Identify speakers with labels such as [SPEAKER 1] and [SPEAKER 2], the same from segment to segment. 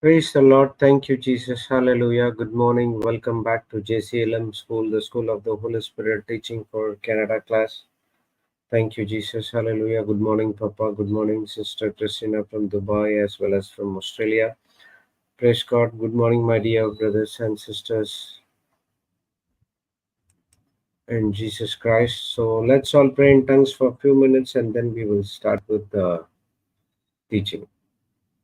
[SPEAKER 1] Praise the Lord. Thank you, Jesus. Hallelujah. Good morning. Welcome back to JCILM School, the School of the Holy Spirit teaching for Canada class. Thank you, Jesus. Hallelujah. Good morning, Papa. Good morning, Sister Christina from Dubai as well as from Australia. Praise God. Good morning, my dear brothers and sisters in Jesus Christ. So let's all pray in tongues for a few minutes and then we will start with the teaching.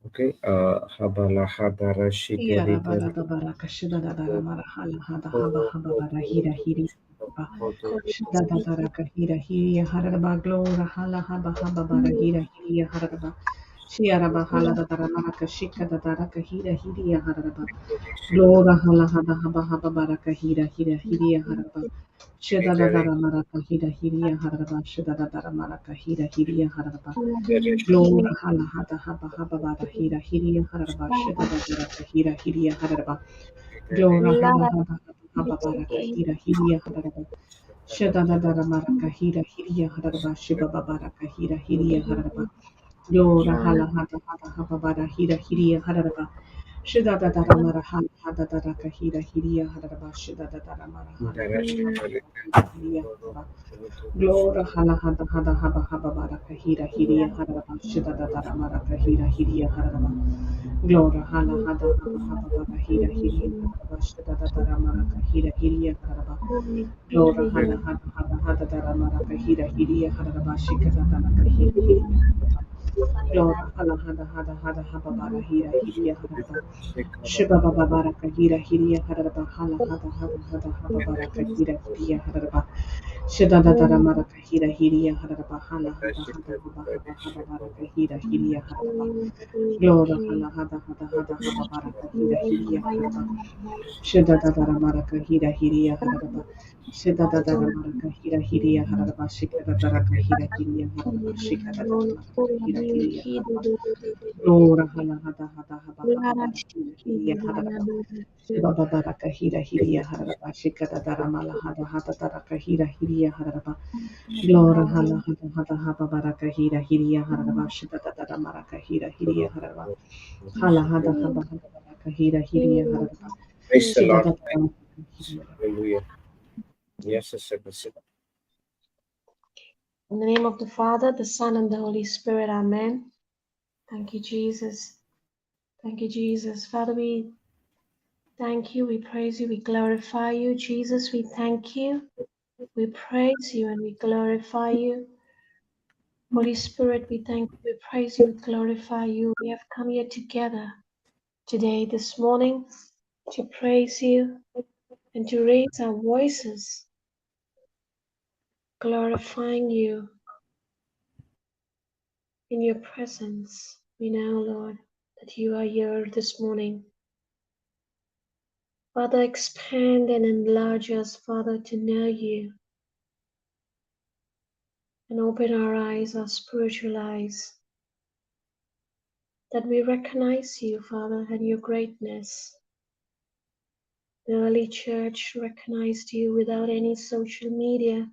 [SPEAKER 1] Okay. Habala hadara
[SPEAKER 2] Yara
[SPEAKER 1] shigeri
[SPEAKER 2] bada da bara kashida da dara mara hala hada haba haba bara hira hiri ba shida da dara kahira hiri ya hara ba glora hala haba haba bara hira hiri ya hara ba shiara ba hala da dara mara kashika da dara kahira hiri ya hara ba glora hala hada haba haba bara kahira hira hiri ya hara ba shida da dara mara kahira hiri ya hara ba shida da dara mara kahira hiri ya hara ba Glory hala hada haba haba bara hira hiriya haraba shada da bara kahira hiriya haraba. Glory hala hada haba bara kahira hiriya haraba. Shada da dara mara kahira hiriya haraba shiba bara kahira hiriya haraba. Glory hala hada haba bara hira hiriya haraba. Shida da dara mara hala hada dara kahira hiriya haraba shida da dara mara hala hada hira hiriya haraba. Glora hala hada hada haba haba baraka hira hiriya haraba shida da dara maraka hira hiriya haraba. Glora hala hada haba haba bara hira hiriya haraba shida da dara maraka hira hiriya haraba. Glora hala hada hada hada dara maraka hira hiriya haraba shika da dara hira hiriya haraba. Glora hala hada hada hada haba bara hira hiriya haraba. Shiba baba baraka hira hiriya haraba hala hada hada hada haba baraka hira hiriya haraba. Shida da dara maraka hira hiriya haraba hala hada hada haba haba haba baraka hira hiriya haraba. Glora hala hada hada hada haba baraka hira hiriya haraba. Shida da dara maraka hira hiriya haraba. Shida da dara maraka hira hiriya haraba. Shika da dara hira hiriya haraba. Shika da dara maraka hira hiriya haraba. Glora hala hada hada haba haba bara hira hiriya haraba. Shiba baba raka hira hiriya haraba. Shika da dara mala hada hada dara hira hiriya haraba. Glora hala hada hada haba baraka hira hiriya haraba. Shida da dara maraka hira hiriya haraba. Hala hada haba haba baraka hira hiriya haraba.
[SPEAKER 1] Praise the
[SPEAKER 2] Shida
[SPEAKER 1] Lord.
[SPEAKER 2] da
[SPEAKER 1] Thank
[SPEAKER 2] dara
[SPEAKER 1] you. Hallelujah. Yes, Sister Christina.
[SPEAKER 3] In the name of the Father, the Son, and the Holy Spirit, Amen. Thank you, Jesus. Thank you, Jesus. Father, we thank you, we praise you, we glorify you. Jesus, we thank you, we praise you, and we glorify you. Holy Spirit, we thank you, we praise you, we glorify you. We have come here together today, this morning, to praise you and to raise our voices, glorifying you in your presence. We know, Lord, that you are here this morning. Father, expand and enlarge us, Father, to know you and open our eyes, our spiritual eyes, that we recognize you, Father, and your greatness. The early church recognized you without any social media,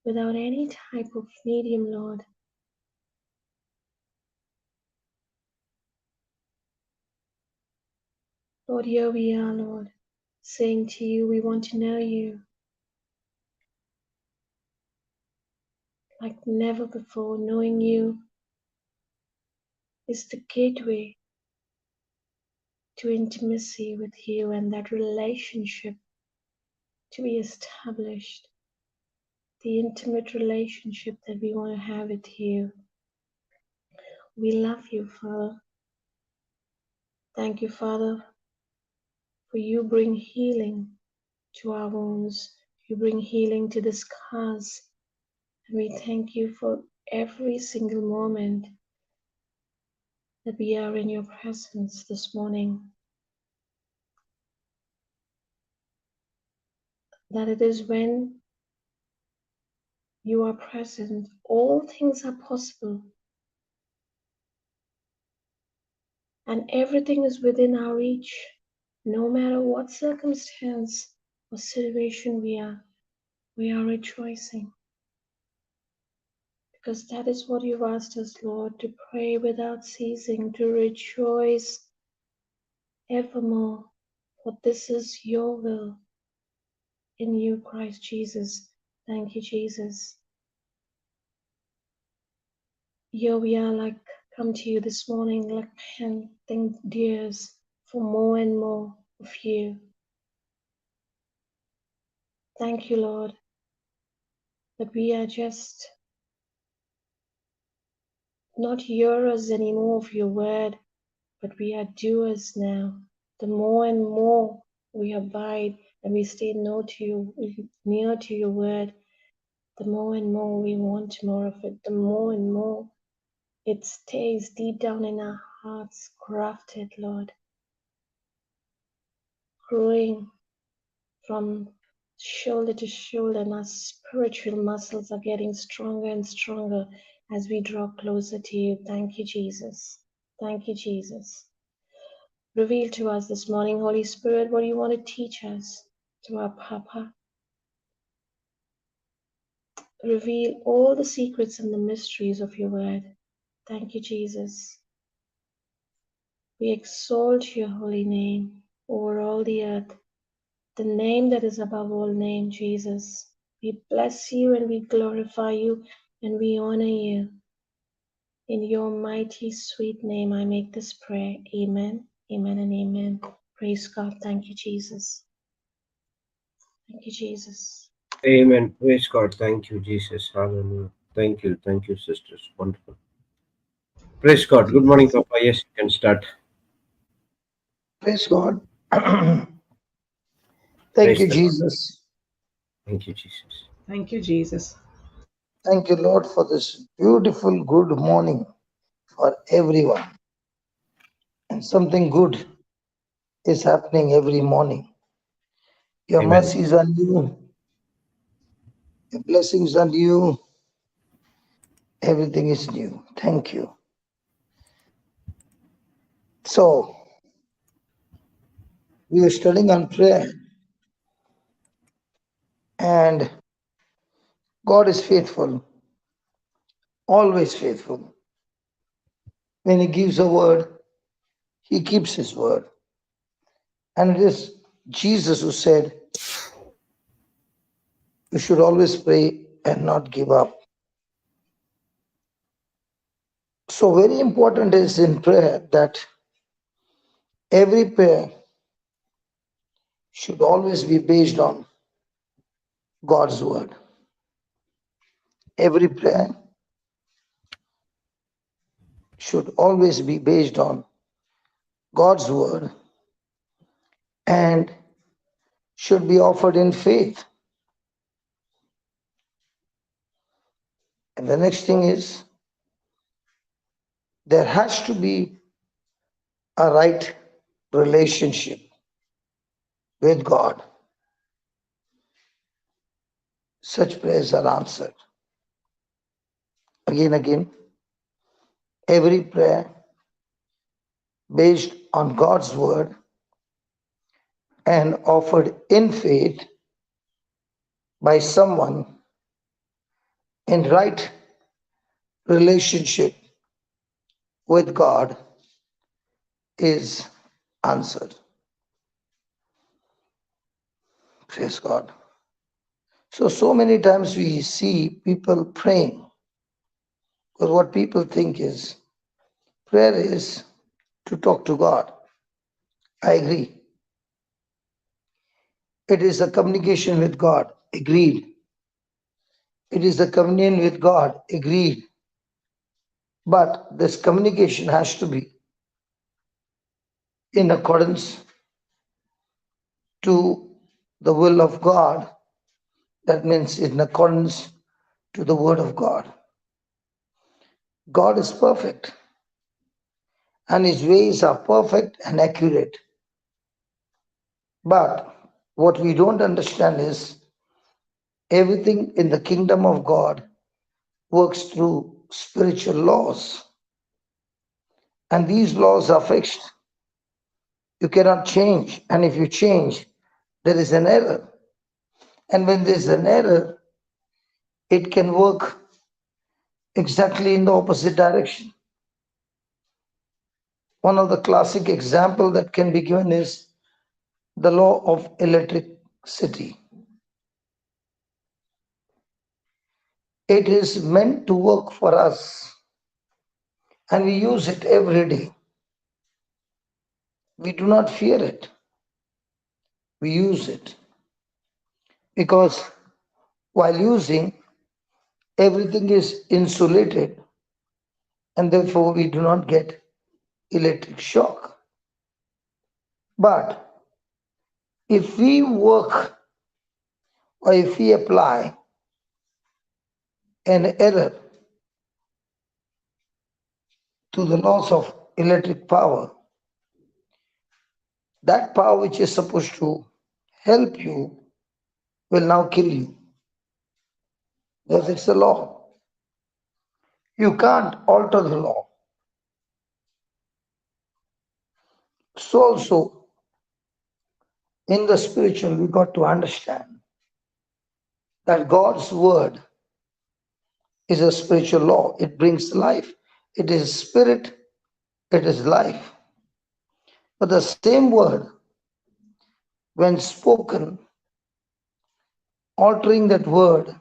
[SPEAKER 3] without any type of medium, Lord. Lord, here we are, Lord, saying to you, we want to know you like never before. Knowing you is the gateway to intimacy with you and that relationship to be established, the intimate relationship that we want to have with you. We love you, Father. Thank you, Father, for you bring healing to our wounds. You bring healing to the scars. And we thank you for every single moment that we are in your presence this morning. That it is when you are present, all things are possible. And everything is within our reach. No matter what circumstance or situation we are rejoicing. Because that is what you've asked us, Lord, to pray without ceasing, to rejoice evermore. For this is your will in you, Christ Jesus. Thank you, Jesus. Here we are, like, come to you this morning, like panting deers for more and more of you. Thank you, Lord, that we are just not hearers anymore of your word, but we are doers now. The more and more we abide and we stay near to your word, the more and more we want more of it, the more and more it stays deep down in our hearts, grafted, Lord, growing from shoulder to shoulder, and our spiritual muscles are getting stronger and stronger as we draw closer to you. Thank you, Jesus. Thank you, Jesus. Reveal to us this morning, Holy Spirit, what you want to teach us to our Papa. Reveal all the secrets and the mysteries of your word. Thank you, Jesus. We exalt your holy name over all the earth, the name that is above all name, Jesus. We bless you and we glorify you and we honor you. In your mighty, sweet name, I make this prayer. Amen, amen, and amen. Praise God. Thank you, Jesus. Thank you, Jesus.
[SPEAKER 1] Amen. Praise God. Thank you, Jesus. Hallelujah. Thank you, sisters. Wonderful. Praise God. Good morning, Papa. Yes, you can start.
[SPEAKER 4] Praise God. Thank
[SPEAKER 1] Praise
[SPEAKER 4] you,
[SPEAKER 1] the Lord.
[SPEAKER 4] Jesus.
[SPEAKER 1] Thank you, Jesus.
[SPEAKER 2] Thank you, Jesus.
[SPEAKER 4] Thank you, Lord, for this beautiful good morning for everyone. And something good is happening every morning. Your
[SPEAKER 1] Amen.
[SPEAKER 4] mercies are new, your blessings are new, everything is new. Thank you. So, we are studying on prayer, and God is faithful, always faithful. When He gives a word, He keeps His word. And it is Jesus who said, you should always pray and not give up. So, very important is in prayer that every prayer should always be based on God's word. Every prayer should always be based on God's word and should be offered in faith. And the next thing is there has to be a right relationship with God. Such prayers are answered. Again, every prayer based on God's word and offered in faith by someone in right relationship with God is answered. Praise God. So many times we see people praying, because what people think is prayer is to talk to God. I agree. It is a communication with God. Agreed. It is a communion with God. Agreed. But this communication has to be in accordance to the will of God. That means in accordance to the word of God. God is perfect, and his ways are perfect and accurate. But what we don't understand is everything in the kingdom of God works through spiritual laws. And these laws are fixed. You cannot change. And if you change, there is an error. And when there's an error, it can work exactly in the opposite direction. One of the classic example that can be given is the law of electricity. It is meant to work for us, and we use it every day. We do not fear it. We use it because while using, everything is insulated, and therefore we do not get electric shock. But if we work or if we apply an error to the loss of electric power, that power which is supposed to help you will now kill you. Because it's a law. You can't alter the law. So also in the spiritual, we got to understand that God's word is a spiritual law. It brings life. It is spirit. It is life. But the same word, when spoken, altering that word,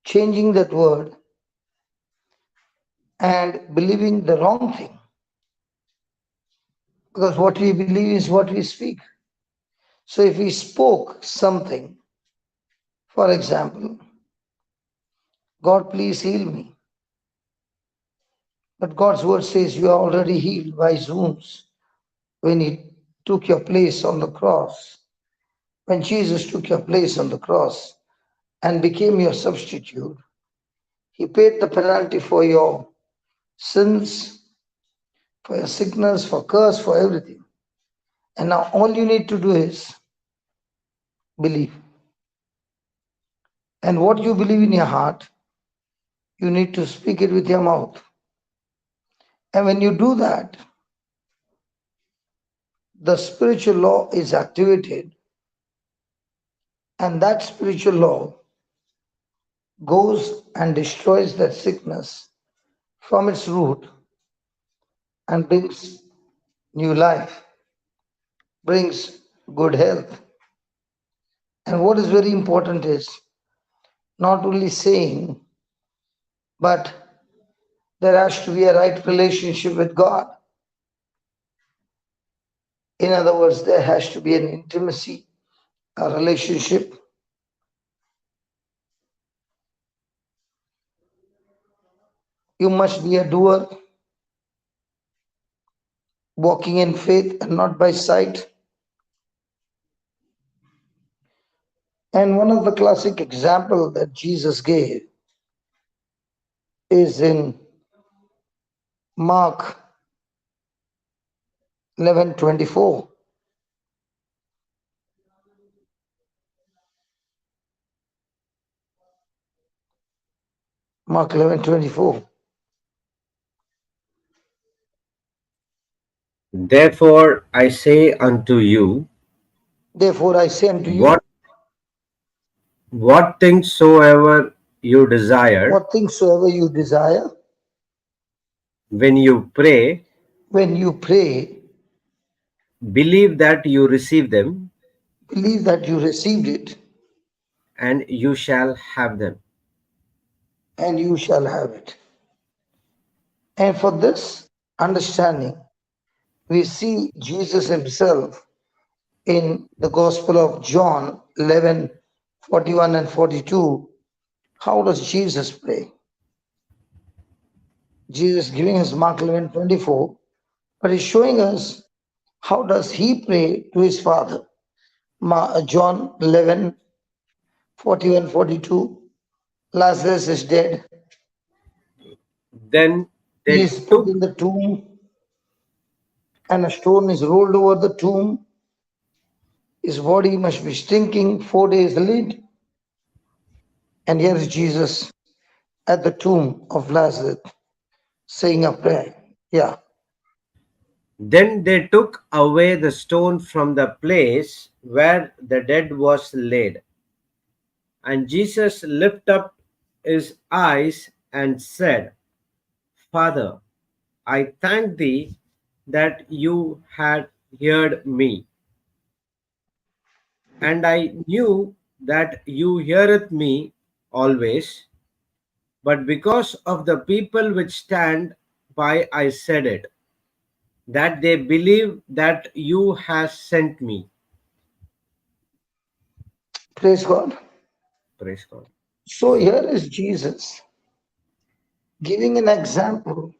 [SPEAKER 4] changing that word, and believing the wrong thing. Because what we believe is what we speak. So if we spoke something, for example, God, please heal me. But God's word says you are already healed by His wounds when He took your place on the cross. When Jesus took your place on the cross and became your substitute, He paid the penalty for your sins, for your sickness, for curse, for everything. And now all you need to do is believe. And what you believe in your heart, you need to speak it with your mouth. And when you do that, the spiritual law is activated, and that spiritual law goes and destroys that sickness from its root and brings new life, brings good health. And what is very important is not only saying, but there has to be a right relationship with God. In other words, there has to be an intimacy, a relationship. You must be a doer, walking in faith and not by sight. And one of the classic examples that Jesus gave is in Mark 11:24. Mark 11:24.
[SPEAKER 1] Therefore I say unto you,
[SPEAKER 4] Therefore I say unto you,
[SPEAKER 1] what things soever you desire,
[SPEAKER 4] what things soever you desire,
[SPEAKER 1] when you pray,
[SPEAKER 4] when you pray,
[SPEAKER 1] believe that you receive them,
[SPEAKER 4] believe that you received it,
[SPEAKER 1] and you shall have them.
[SPEAKER 4] and you shall have it. And for this understanding, we see Jesus himself in the Gospel of John 11:41 and 42. How does Jesus pray? Jesus giving us Mark 11:24, but he's showing us how does he pray to his Father. John 11:41, 42. Lazarus is dead.
[SPEAKER 1] Then
[SPEAKER 4] He
[SPEAKER 1] they
[SPEAKER 4] is put
[SPEAKER 1] took
[SPEAKER 4] in the tomb, and a stone is rolled over the tomb. His body must be stinking 4 days late. And here is Jesus at the tomb of Lazarus saying a prayer. Yeah.
[SPEAKER 1] Then they took away the stone from the place where the dead was laid. And Jesus lifted up his eyes and said, Father, I thank thee that you had heard me, and I knew that you heareth me always, but because of the people which stand by I said it, that they believe that you has sent me.
[SPEAKER 4] Praise God.
[SPEAKER 1] Praise God.
[SPEAKER 4] So here is Jesus giving an example,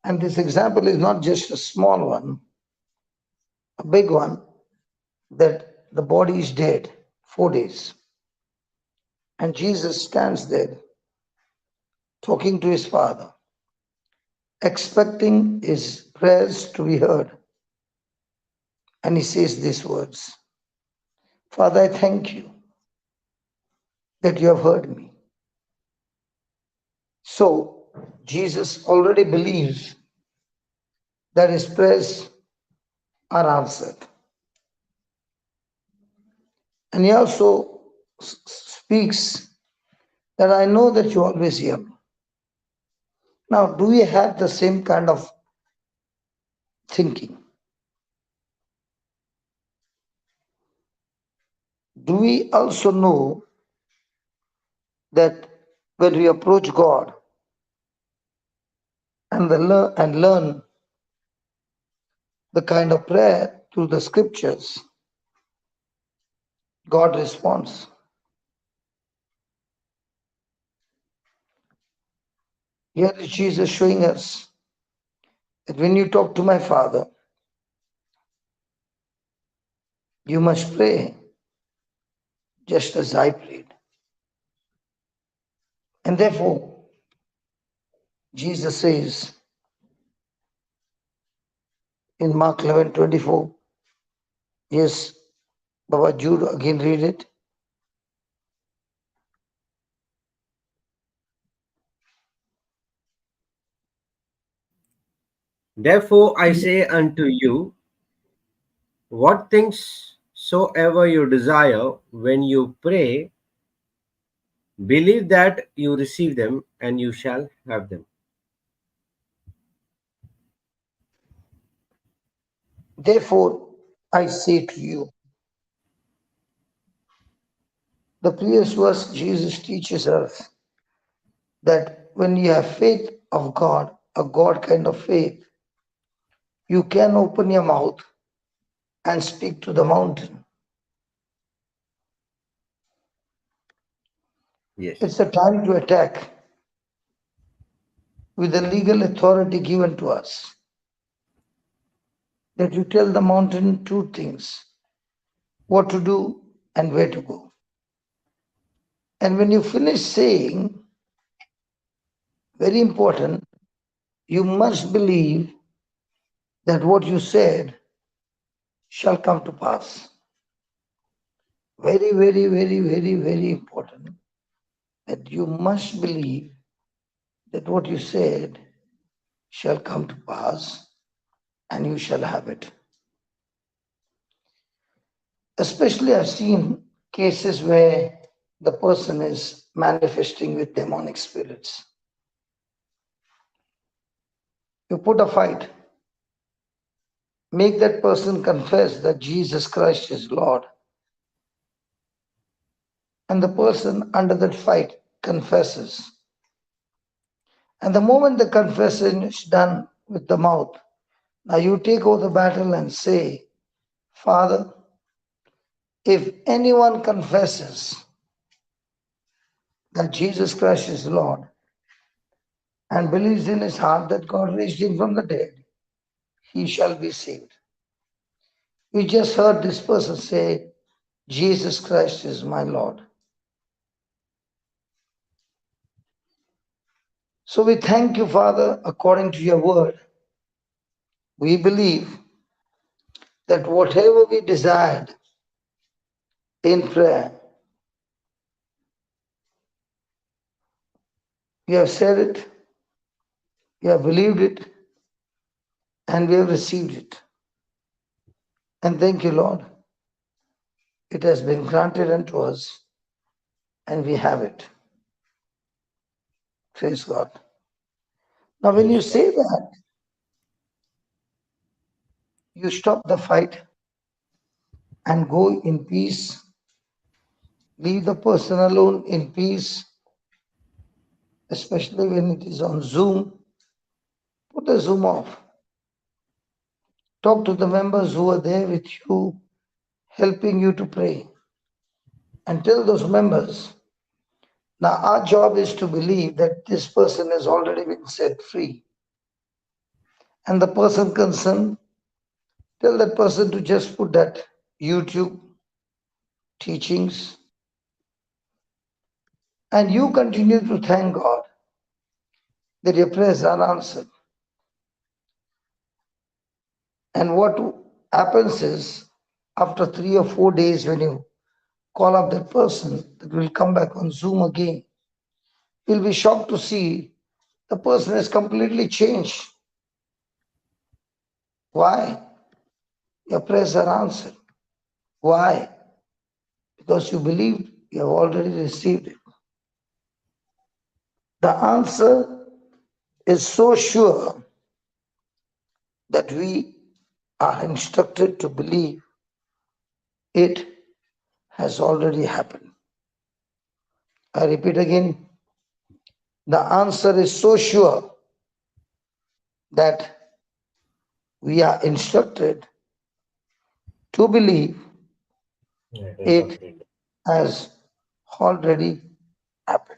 [SPEAKER 4] and this example is not just a small one, a big one, that the body is dead 4 days. And Jesus stands there talking to his Father, expecting his prayers to be heard. And he says these words: Father, I thank you that you have heard me. So Jesus already believes that his prayers are answered. And he also speaks that I know that you always hear me. Now, do we have the same kind of thinking? Do we also know that when we approach God and learn the kind of prayer through the scriptures, God responds? Here is Jesus showing us that when you talk to my Father, you must pray just as I prayed. And therefore, Jesus says in Mark 11:24, yes, Baba Jude, again read it.
[SPEAKER 1] Therefore I say unto you, what things soever you desire when you pray, believe that you receive them and you shall have them.
[SPEAKER 4] Therefore, I say to you, the previous verse, Jesus teaches us that when you have faith of God, a God kind of faith, you can open your mouth and speak to the mountain.
[SPEAKER 1] Yes.
[SPEAKER 4] It's a time to attack with the legal authority given to us. That you tell the mountain two things: what to do and where to go. And when you finish saying, very important, you must believe that what you said shall come to pass. Very, very, very, very, very important that you must believe that what you said shall come to pass and you shall have it. Especially, I've seen cases where the person is manifesting with demonic spirits. You put a fight, make that person confess that Jesus Christ is Lord. And the person under that fight confesses. And the moment the confession is done with the mouth, now you take over the battle and say, Father, if anyone confesses that Jesus Christ is Lord and believes in his heart that God raised him from the dead, he shall be saved. We just heard this person say, Jesus Christ is my Lord. So we thank you, Father, according to your word. We believe that whatever we desired in prayer, we have said it, we have believed it, and we have received it. And thank you, Lord. It has been granted unto us, and we have it. Praise God. Now, when you
[SPEAKER 1] Praise God.
[SPEAKER 4] say that, you stop the fight and go in peace. Leave the person alone in peace, especially when it is on Zoom. Put the Zoom off. Talk to the members who are there with you, helping you to pray. And tell those members, now our job is to believe that this person has already been set free. And the person concerned, tell that person to just put that YouTube teachings. And you continue to thank God that your prayers are answered. And what happens is, after 3 or 4 days, when you call up that person that will come back on Zoom again, you'll be shocked to see the person has completely changed. Why? Your prayers are answered. Why? Because you believed you have already received it. The answer is so sure that we are instructed to believe it has already happened. I repeat again, the answer is so sure that we are instructed to believe it has already happened.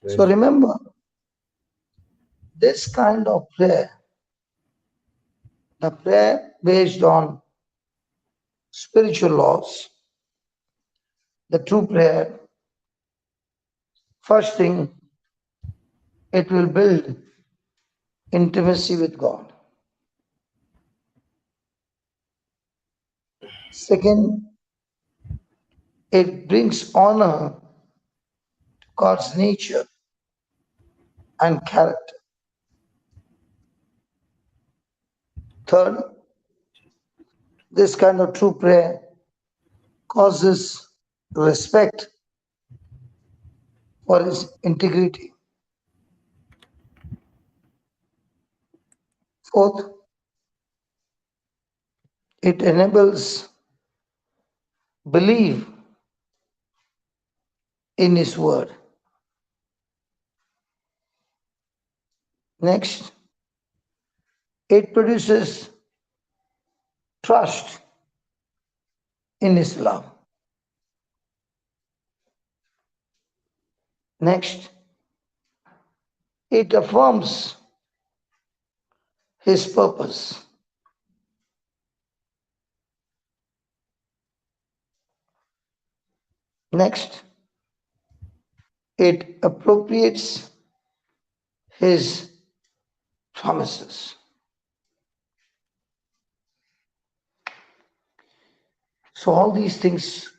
[SPEAKER 4] So remember, this kind of prayer, the prayer based on spiritual laws, the true prayer, first thing, it will build intimacy with God. Second, it brings honor to God's nature and character. Third, this kind of true prayer causes respect for his integrity. Fourth, it enables belief in his word. Next, it produces trust in his love. Next, it affirms his purpose. Next, it appropriates his promises. So all these things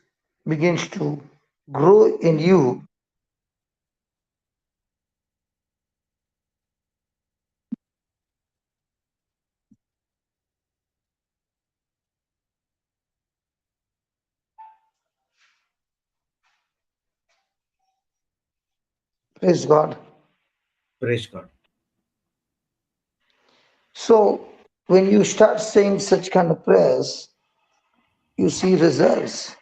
[SPEAKER 4] begins to grow in you. Praise God.
[SPEAKER 1] Praise God.
[SPEAKER 4] So when you start saying such kind of prayers, you see results.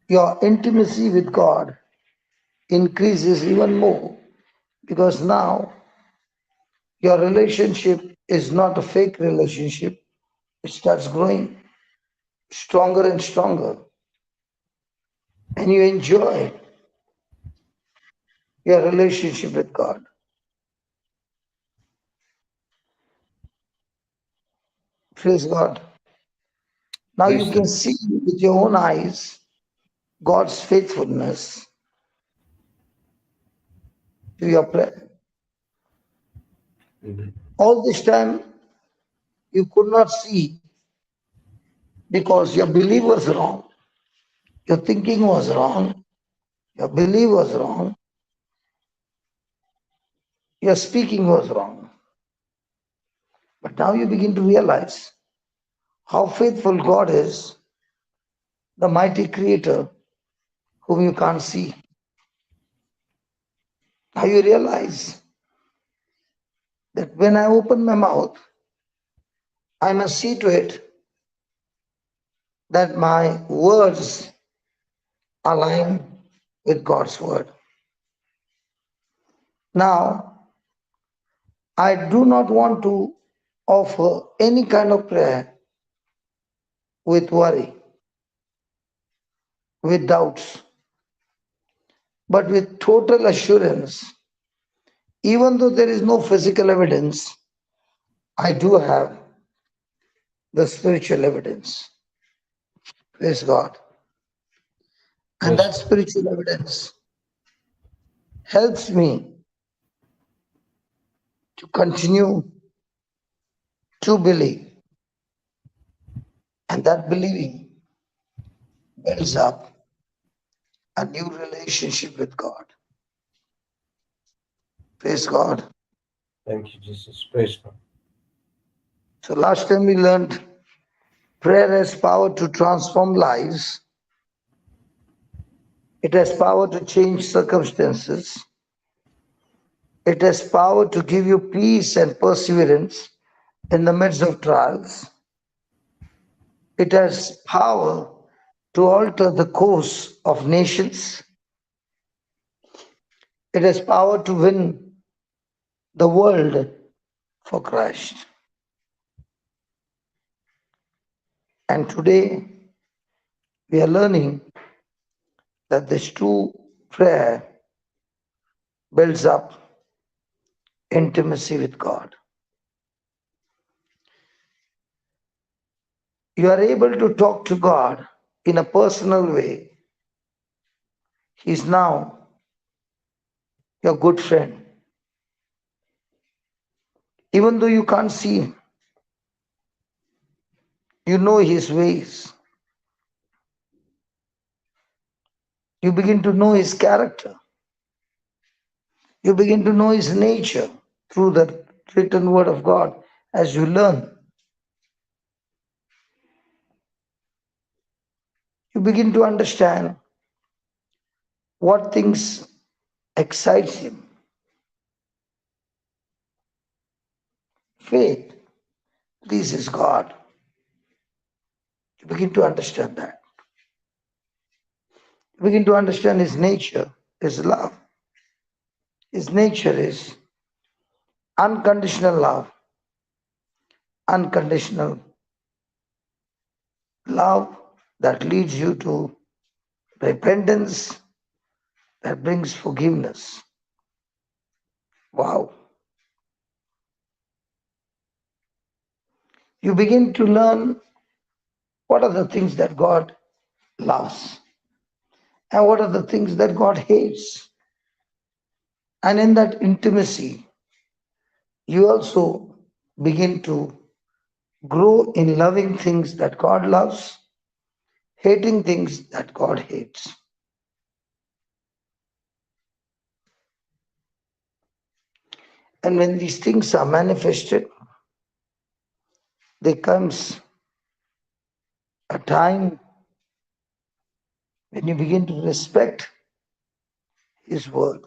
[SPEAKER 4] Your intimacy with God increases even more because now your relationship is not a fake relationship. It starts growing stronger and stronger. And you enjoy your relationship with God. Praise God. Now
[SPEAKER 1] Praise
[SPEAKER 4] you
[SPEAKER 1] the
[SPEAKER 4] can
[SPEAKER 1] Lord.
[SPEAKER 4] see with your own eyes God's faithfulness to your prayer.
[SPEAKER 1] Amen.
[SPEAKER 4] All this time you could not see because your belief was wrong, your thinking was wrong, your belief was wrong, your speaking was wrong. But now you begin to realize how faithful God is, the mighty creator whom you can't see. Now you realize that when I open my mouth, I must see to it that my words align with God's word. Now, I do not want to offer any kind of prayer with worry, with doubts, but with total assurance. Even though there is no physical evidence, I do have the spiritual evidence. Praise God. And
[SPEAKER 1] Praise
[SPEAKER 4] that spiritual evidence helps me to continue to believe. And that believing builds up a new relationship with God. Praise God.
[SPEAKER 1] Thank you, Jesus. Praise God.
[SPEAKER 4] So last time we learned prayer has power to transform lives. It has power to change circumstances. It has power to give you peace and perseverance in the midst of trials. It has power to alter the course of nations. It has power to win the world for Christ. And today we are learning that this true prayer builds up intimacy with God. You are able to talk to God in a personal way. He's now your good friend. Even though you can't see him, you know his ways. You begin to know his character. You begin to know his nature through the written word of God as you learn. You begin to understand what things excites him. Faith pleases God. You begin to understand that. You begin to understand his nature is love. His nature is unconditional love. Unconditional love that leads you to repentance, that brings forgiveness. Wow. You begin to learn what are the things that God loves and what are the things that God hates. And in that intimacy, you also begin to grow in loving things that God loves, hating things that God hates. And when these things are manifested, there comes a time when you begin to respect his word,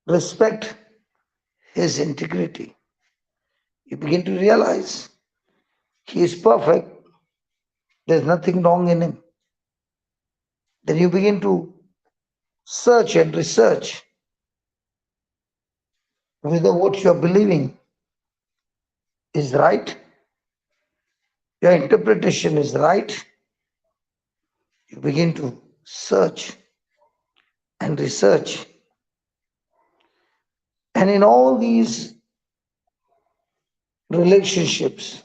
[SPEAKER 4] respect his integrity. You begin to realize he is perfect. There's nothing wrong in him. Then you begin to search and research whether what you're believing is right, your interpretation is right. You begin to search and research. And in all these relationships,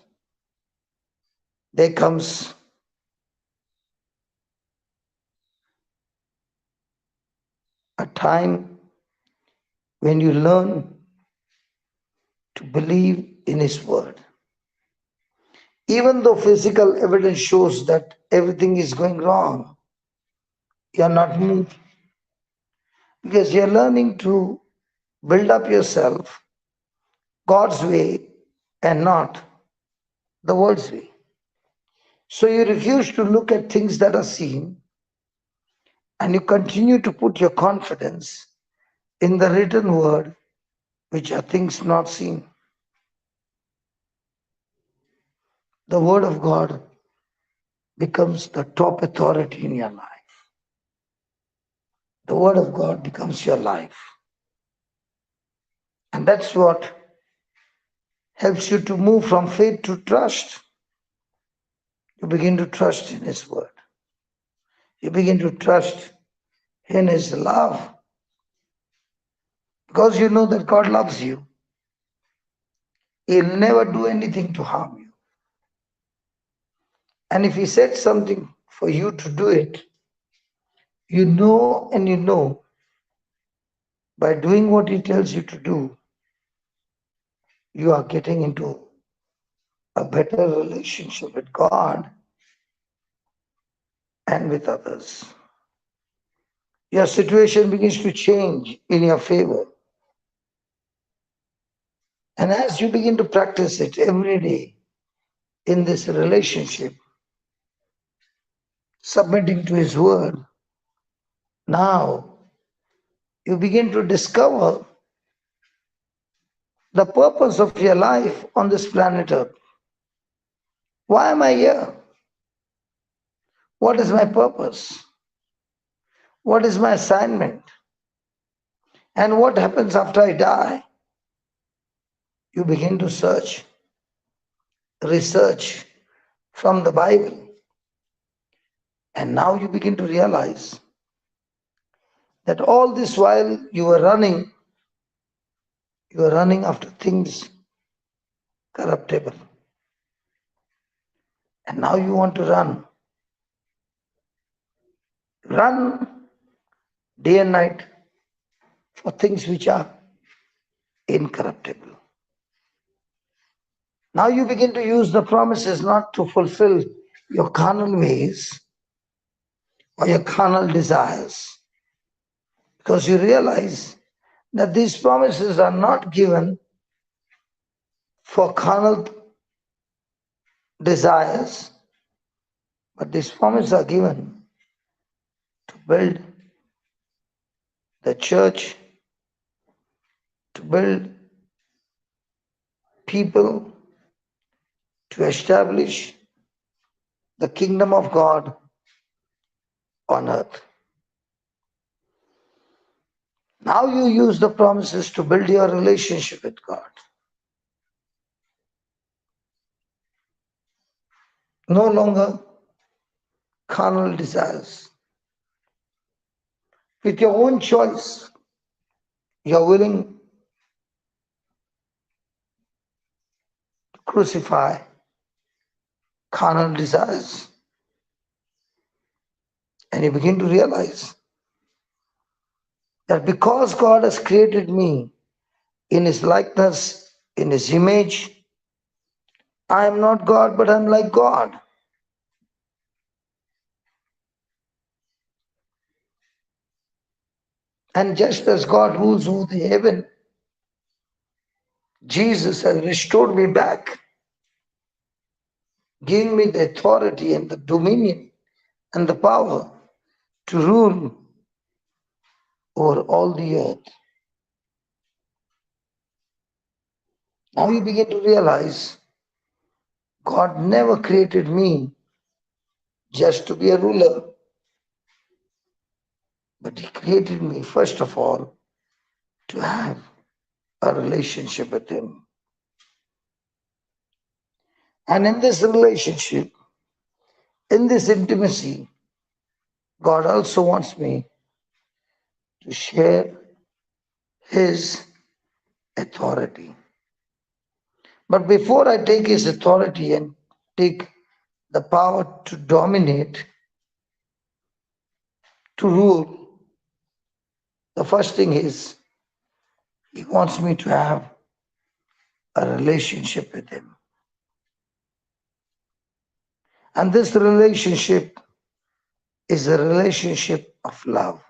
[SPEAKER 4] there comes a time when you learn to believe in his word. Even though physical evidence shows that everything is going wrong, you're not moved because you're learning to build up yourself God's way and not the world's way. So you refuse to look at things that are seen and you continue to put your confidence in the written word which are things not seen. The Word of God becomes the top authority in your life. The Word of God becomes your life. And that's what helps you to move from faith to trust. You begin to trust in His Word. You begin to trust in His love. Because you know that God loves you. He'll never do anything to harm you. And if He said something for you to do it, you know and you know by doing what He tells you to do, you are getting into a better relationship with God and with others. Your situation begins to change in your favor. And as you begin to practice it every day in this relationship, submitting to His Word, now you begin to discover the purpose of your life on this planet Earth. Why am I here? What is my purpose? What is my assignment? And what happens after I die? You begin to search, research from the Bible. And now you begin to realize that all this while you were running after things corruptible. And now you want to run day and night for things which are incorruptible. Now you begin to use the promises not to fulfill your carnal ways or your carnal desires, because you realize that these promises are not given for carnal desires, but these promises are given to build the church, to build people, to establish the kingdom of God on earth. Now you use the promises to build your relationship with God. No longer carnal desires. With your own choice, you're willing to crucify carnal desires. And you begin to realize that because God has created me in His likeness, in His image, I am not God, but I'm like God. And just as God rules over the heaven, Jesus has restored me back, giving me the authority and the dominion and the power to rule over all the earth. Now you begin to realize God never created me just to be a ruler, but He created me, first of all, to have a relationship with Him. And in this relationship, in this intimacy, God also wants me to share His authority. But before I take His authority and take the power to dominate, to rule, the first thing is He wants me to have a relationship with Him. And this relationship is a relationship of love.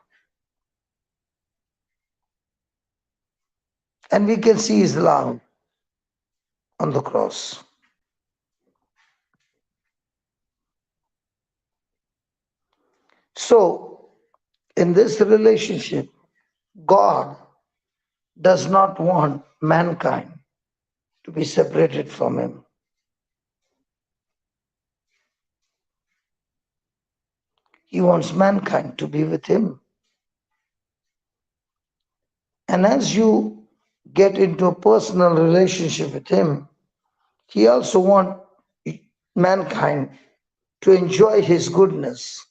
[SPEAKER 4] And we can see His love on the cross. So, in this relationship, God does not want mankind to be separated from him. He wants mankind to be with him. And as you get into a personal relationship with him, he also wants mankind to enjoy his goodness,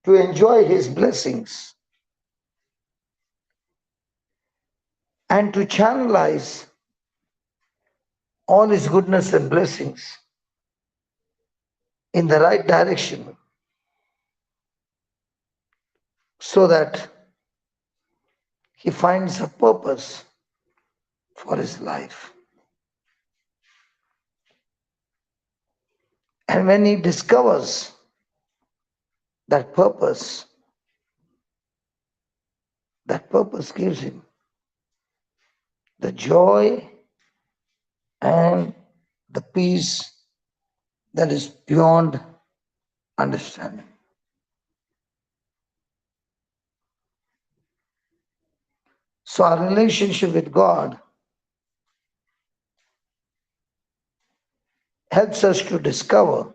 [SPEAKER 4] to enjoy his blessings, and to channelize all his goodness and blessings in the right direction so that he finds a purpose for his life. And when he discovers that purpose gives him the joy and the peace that is beyond understanding. So our relationship with God helps us to discover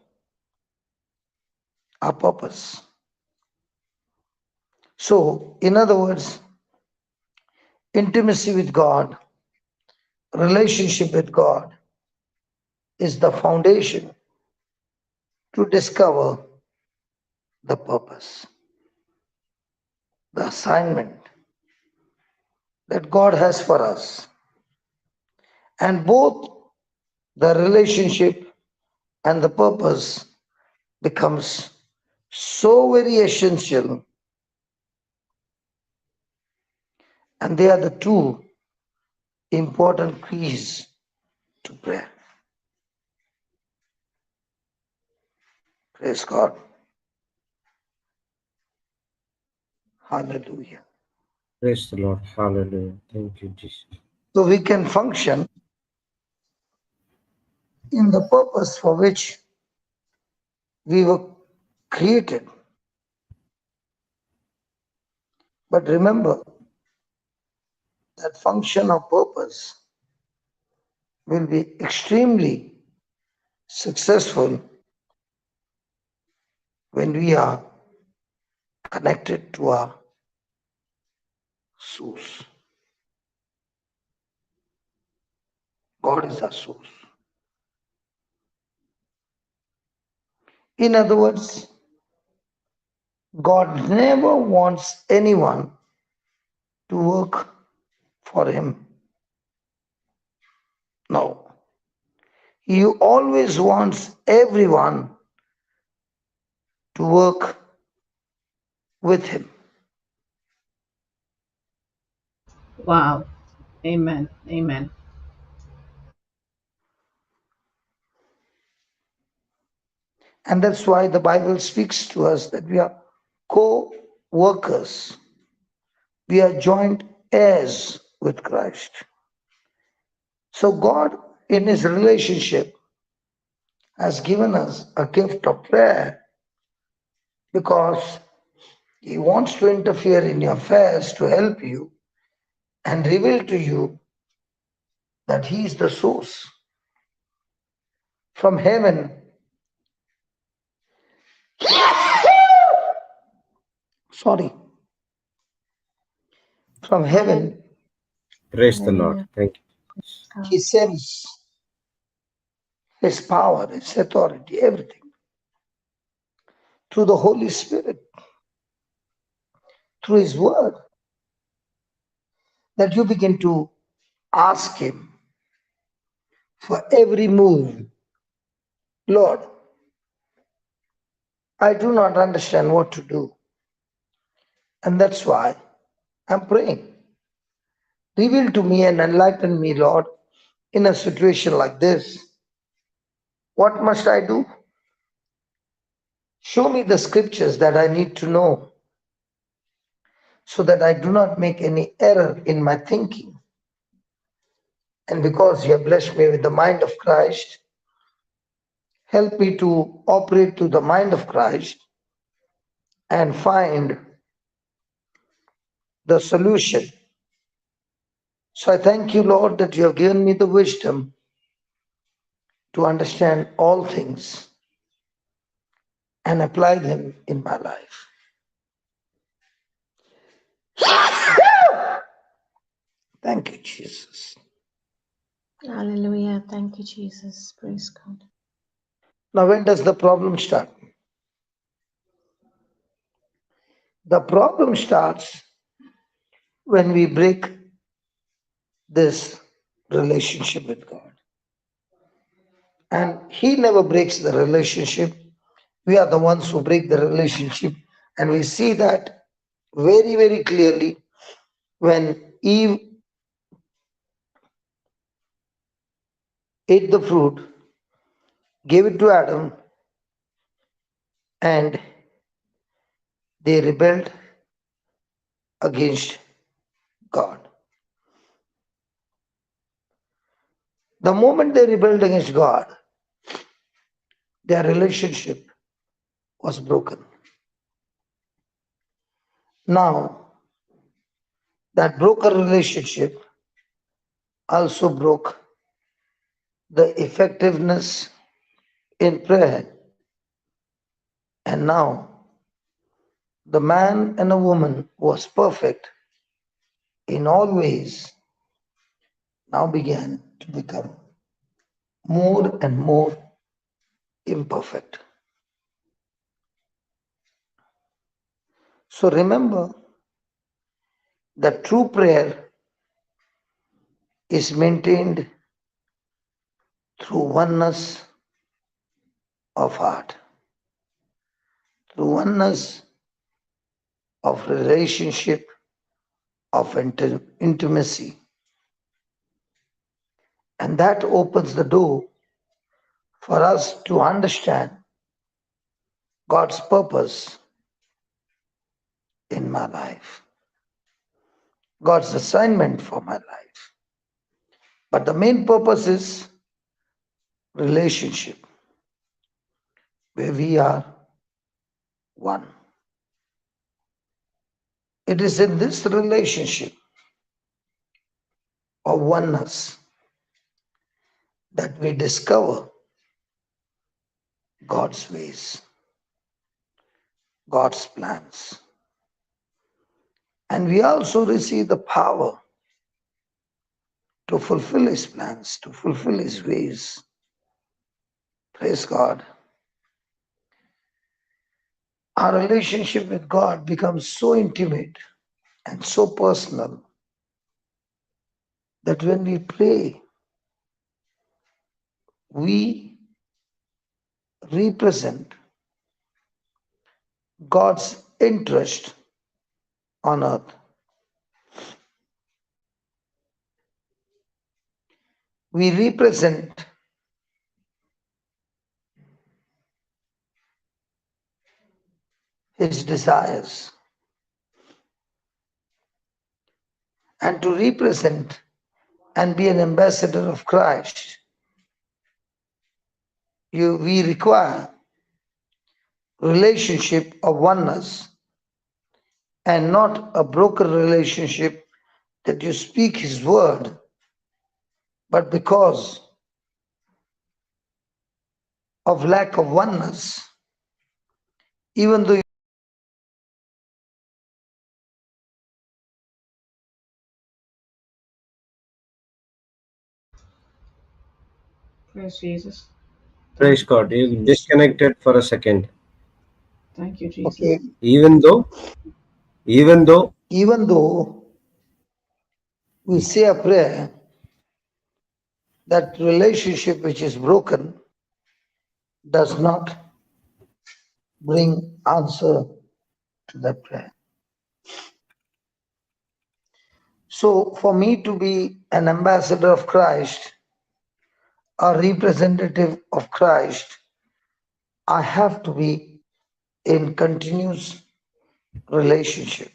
[SPEAKER 4] our purpose. So, in other words, intimacy with God, relationship with God is the foundation to discover the purpose, the assignment that God has for us. And both the relationship and the purpose becomes so very essential, and they are the two important keys to prayer. Praise God. Hallelujah.
[SPEAKER 1] Praise the Lord. Hallelujah. Thank you, Jesus.
[SPEAKER 4] So we can function in the purpose for which we were created. But remember, that function of purpose will be extremely successful when we are connected to our source. God is our source. In other words, God never wants anyone to work for him. No. He always wants everyone to work with him.
[SPEAKER 2] Wow. Amen. Amen.
[SPEAKER 4] And that's why the Bible speaks to us that we are co-workers. We are joint heirs with Christ. So God, in his relationship, has given us a gift of prayer because he wants to interfere in your affairs to help you and reveal to you that he is the source. From heaven, sorry, from heaven,
[SPEAKER 1] Praise the Lord.
[SPEAKER 3] Hallelujah.
[SPEAKER 1] Thank you.
[SPEAKER 4] he sends his power, his authority, everything through the Holy Spirit, through his word, that you begin to ask him for every move. Lord, I do not understand what to do. And that's why I'm praying. Reveal to me and enlighten me, Lord, in a situation like this. What must I do? Show me the scriptures that I need to know so that I do not make any error in my thinking. And because you have blessed me with the mind of Christ, help me to operate to the mind of Christ and find the solution So I thank you, Lord, that you have given me the wisdom to understand all things and apply them in my life. Thank you, Jesus.
[SPEAKER 3] Hallelujah. Thank you, Jesus. Praise God.
[SPEAKER 4] Now, when does the problem start? The problem starts when we break this relationship with God. And He never breaks the relationship. We are the ones who break the relationship. And we see that very, very clearly when Eve ate the fruit, gave it to Adam, and they rebelled against God. The moment they rebelled against God, their relationship was broken. Now, that broken relationship also broke the effectiveness in prayer. And now, the man and a woman who was perfect in all ways now began to become more and more imperfect. So remember that true prayer is maintained through oneness of heart, through oneness of relationship, of intimacy. And that opens the door for us to understand God's purpose in my life, God's assignment for my life. But the main purpose is relationship, where we are one. It is in this relationship of oneness that we discover God's ways, God's plans. And we also receive the power to fulfill His plans, to fulfill His ways. Praise God. Our relationship with God becomes so intimate and so personal that when we pray, we represent God's interest on earth. We represent His desires. And to represent and be an ambassador of Christ, we require relationship of oneness and not a broken relationship that you speak His word, but because of lack of oneness, even though
[SPEAKER 2] Praise Jesus.
[SPEAKER 1] Praise God. You disconnected for a second.
[SPEAKER 2] Thank you, Jesus.
[SPEAKER 4] okay,
[SPEAKER 1] Even though
[SPEAKER 4] even though we say a prayer, that relationship which is broken does not bring answer to that prayer. So for me to be an ambassador of Christ, a representative of Christ, I have to be in continuous relationship.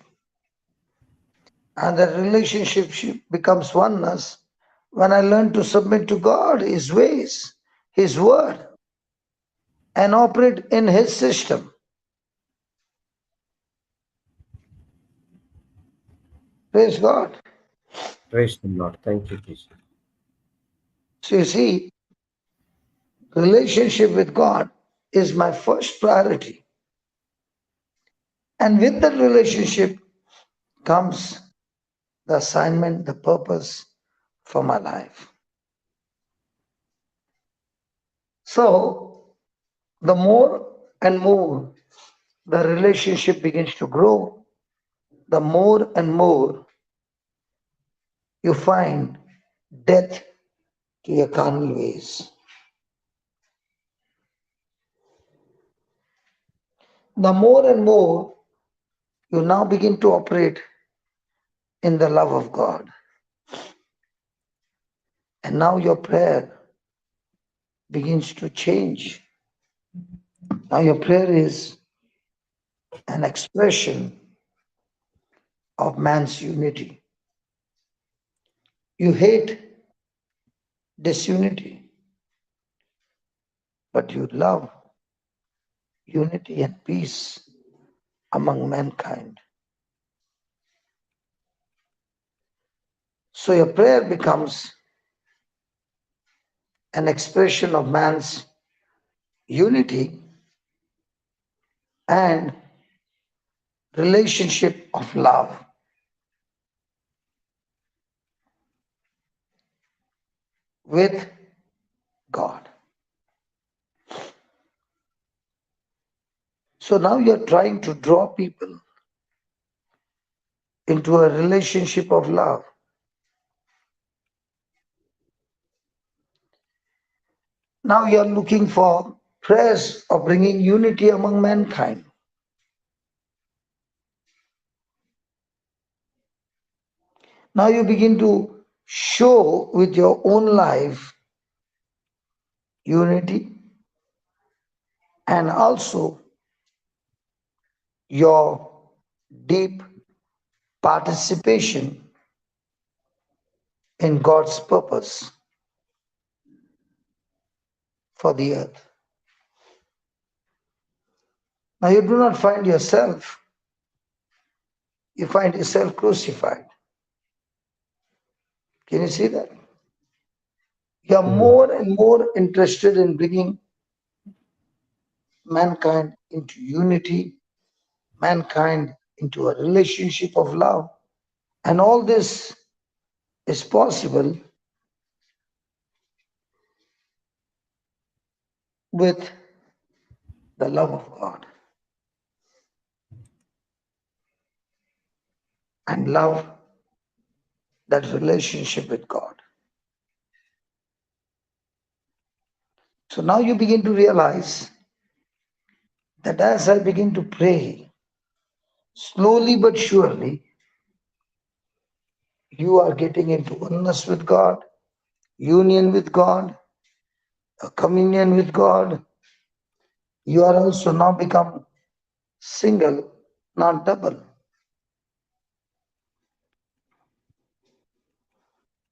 [SPEAKER 4] And that relationship becomes oneness when I learn to submit to God, His ways, His word, and operate in His system. Praise God.
[SPEAKER 1] Praise the Lord. Thank you, Jesus.
[SPEAKER 4] So you see, relationship with God is my first priority. And with that relationship comes the assignment, the purpose for my life. So the more and more the relationship begins to grow, the more and more you find death to your carnal ways. The more and more you now begin to operate in the love of God. And now your prayer begins to change. Now your prayer is an expression of man's unity. You hate disunity, but you love unity and peace among mankind. So your prayer becomes an expression of man's unity and relationship of love with God. So now you're trying to draw people into a relationship of love. Now you're looking for prayers of bringing unity among mankind. Now you begin to show with your own life unity and also your deep participation in God's purpose for the earth. Now you do not find yourself, you find yourself crucified. Can you see that? You are more and more interested in bringing mankind into unity, mankind into a relationship of love. And all this is possible with the love of God. And love that relationship with God. So now you begin to realize that as I begin to pray, slowly but surely, you are getting into oneness with God, union with God, a communion with God. You are also now become single, not double.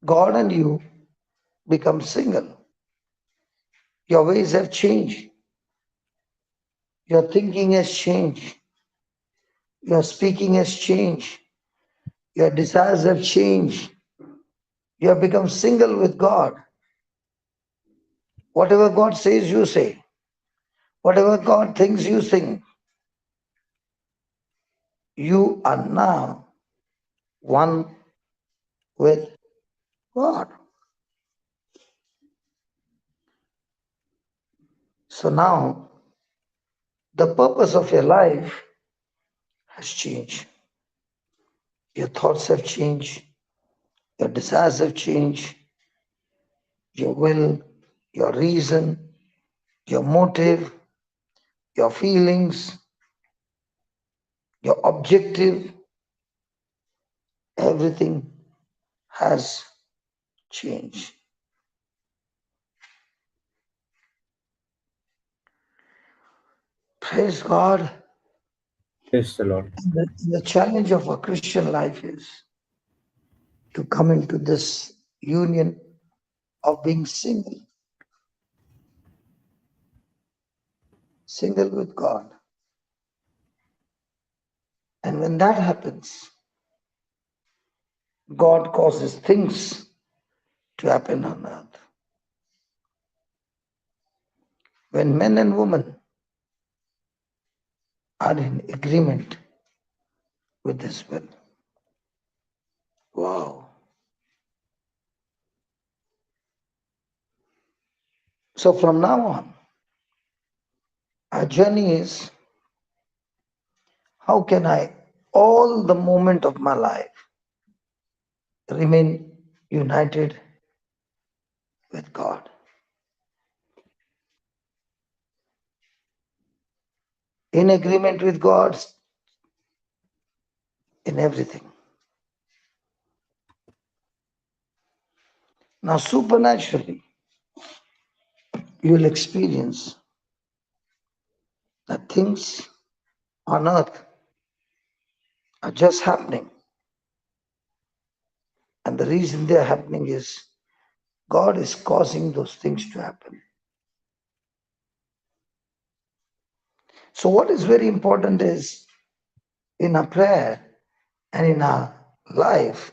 [SPEAKER 4] God and you become single. Your ways have changed. Your thinking has changed. Your speaking has changed. Your desires have changed. You have become single with God. Whatever God says, you say. Whatever God thinks, you think. You are now one with God. So now, the purpose of your life has changed. Your thoughts have changed. Your desires have changed. Your will, your reason, your motive, your feelings, your objective, everything has changed. Praise God.
[SPEAKER 1] Praise the Lord.
[SPEAKER 4] The challenge of a Christian life is to come into this union of being single with God. And when that happens, God causes things to happen on earth. When men and women are in agreement with His will. Wow. So from now on, our journey is, how can I, all the moment of my life, remain united with God? In agreement with God in everything. Now, supernaturally, you will experience that things on earth are just happening. And the reason they are happening is God is causing those things to happen. So what is very important is, in our prayer and in our life,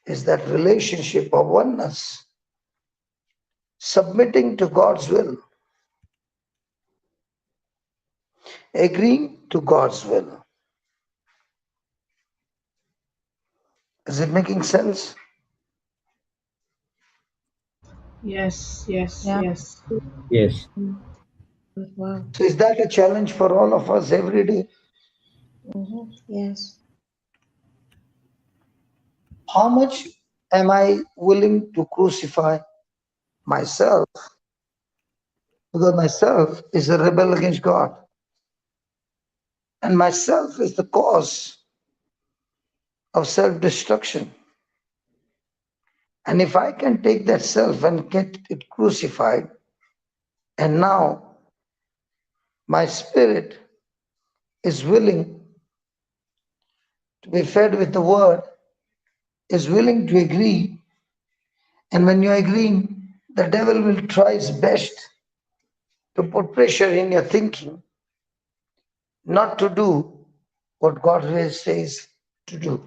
[SPEAKER 4] is that relationship of oneness, submitting to God's will, agreeing to God's will. Is it making sense?
[SPEAKER 2] Yes, yes,
[SPEAKER 3] Yeah.
[SPEAKER 2] yes.
[SPEAKER 1] Yes.
[SPEAKER 3] Wow.
[SPEAKER 4] So is that a challenge for all of us every day?
[SPEAKER 3] Yes.
[SPEAKER 4] How much am I willing to crucify myself? Because myself is a rebel against God. And myself is the cause of self-destruction. And if I can take that self and get it crucified, and now my spirit is willing to be fed with the word, is willing to agree, and when you agree, the devil will try his best to put pressure in your thinking not to do what God says to do.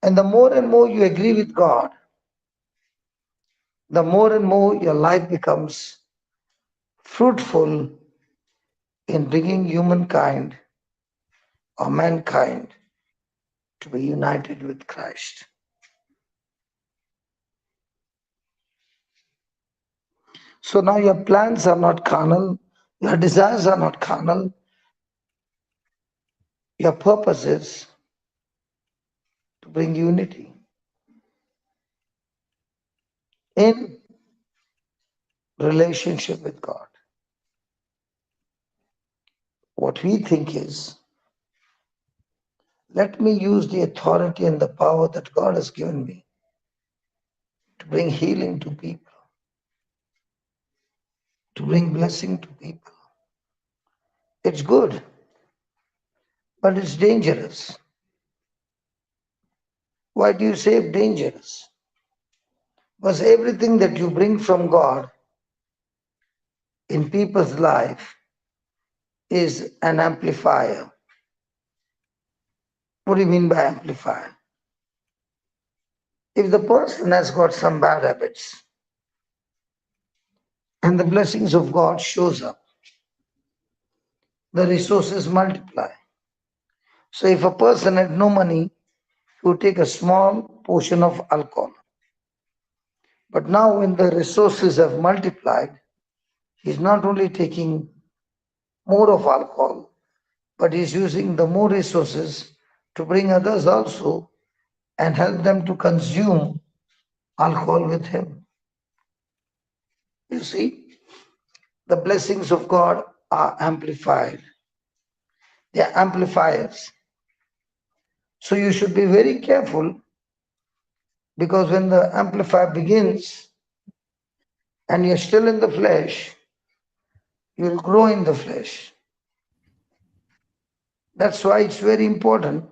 [SPEAKER 4] And the more and more you agree with God, the more and more your life becomes fruitful in bringing humankind or mankind to be united with Christ. So now your plans are not carnal, your desires are not carnal, your purpose is to bring unity in relationship with God. What we think is, let me use the authority and the power that God has given me to bring healing to people, to bring blessing to people. It's good, but it's dangerous. Why do you say dangerous? Because everything that you bring from God in people's life is an amplifier. What do you mean by amplifier? If the person has got some bad habits and the blessings of God shows up, the resources multiply. So if a person had no money, he would take a small portion of alcohol. But now when the resources have multiplied, he's not only taking more of alcohol, but he's using the more resources to bring others also and help them to consume alcohol with him. You see, the blessings of God are amplified. They are amplifiers. So you should be very careful, because when the amplifier begins and you're still in the flesh, you will grow in the flesh. That's why it's very important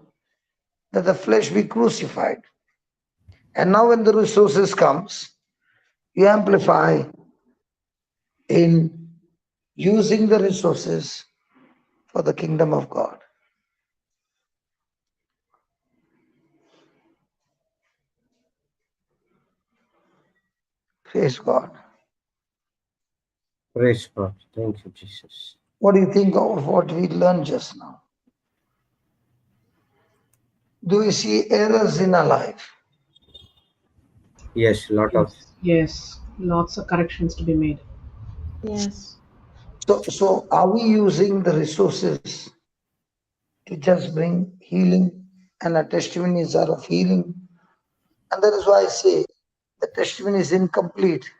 [SPEAKER 4] that the flesh be crucified. And now when the resources comes, you amplify in using the resources for the kingdom of God. Praise God.
[SPEAKER 1] Praise God. Thank you, Jesus.
[SPEAKER 4] What do you think of what we learned just now? Do we see errors in our life?
[SPEAKER 1] Yes, lot of.
[SPEAKER 2] Yes, lots of corrections to be made.
[SPEAKER 3] Yes.
[SPEAKER 4] So are we using the resources to just bring healing, and our testimonies are of healing? And that is why I say the testimony is incomplete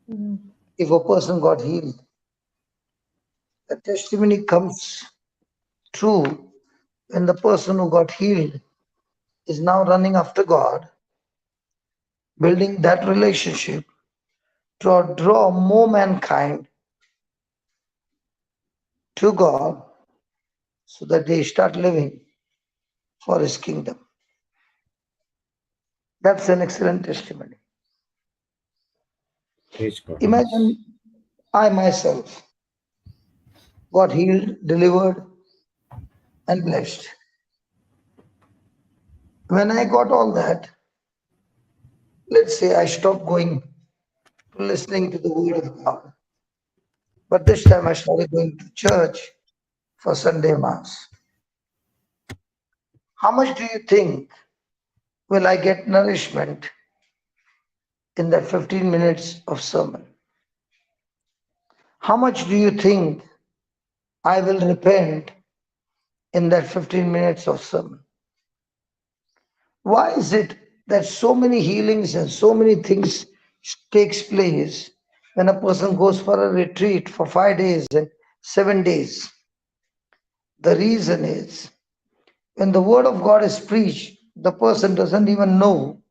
[SPEAKER 3] Mm.
[SPEAKER 4] if a person got healed. The testimony comes true when the person who got healed is now running after God, building that relationship to draw more mankind to God so that they start living for His kingdom. That's an excellent testimony.
[SPEAKER 1] Praise God.
[SPEAKER 4] Imagine I myself got healed, delivered, and blessed. When I got all that, let's say I stopped going to listening to the word of God. But this time I started going to church for Sunday Mass. How much do you think will I get nourishment in that 15 minutes of sermon? How much do you think I will repent in that 15 minutes of sermon? Why is it that so many healings and so many things takes place when a person goes for a retreat for 5 days and 7 days? The reason is when the word of God is preached, the person doesn't even know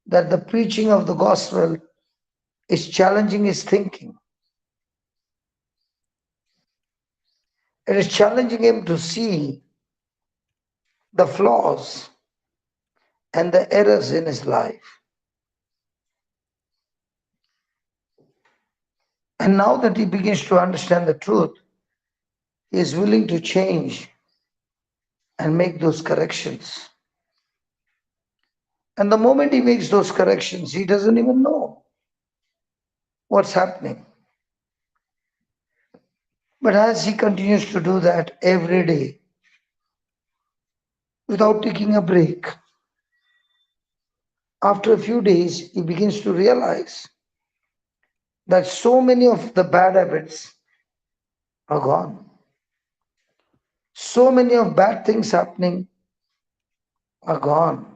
[SPEAKER 4] that the preaching of the gospel is challenging his thinking. It is challenging him to see the flaws and the errors in his life. And now that he begins to understand the truth, he is willing to change and make those corrections. And the moment he makes those corrections, he doesn't even know what's happening. But as he continues to do that every day, without taking a break, after a few days, he begins to realize that so many of the bad habits are gone. So many of bad things happening are gone.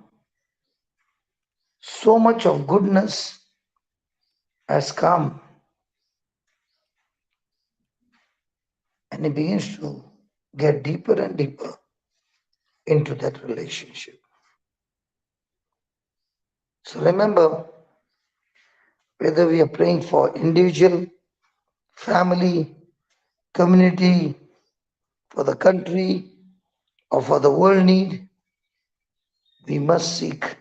[SPEAKER 4] So much of goodness has come. And he begins to get deeper and deeper into that relationship. So remember, whether we are praying for individual, family, community, for the country, or for the world need, we must seek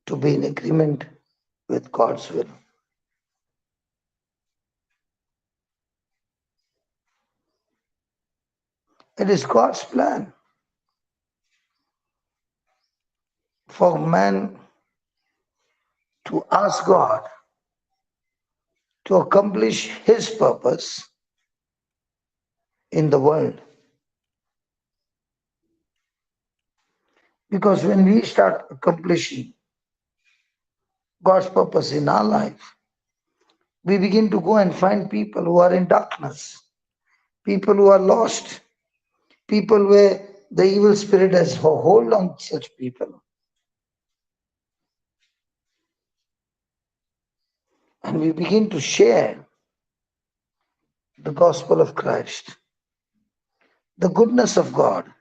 [SPEAKER 4] to be in agreement with God's will. It is God's plan for man to ask God to accomplish His purpose in the world. Because when we start accomplishing God's purpose in our life, we begin to go and find people who are in darkness, people who are lost, people where the evil spirit has a hold on such people. And we begin to share the gospel of Christ, the goodness of God,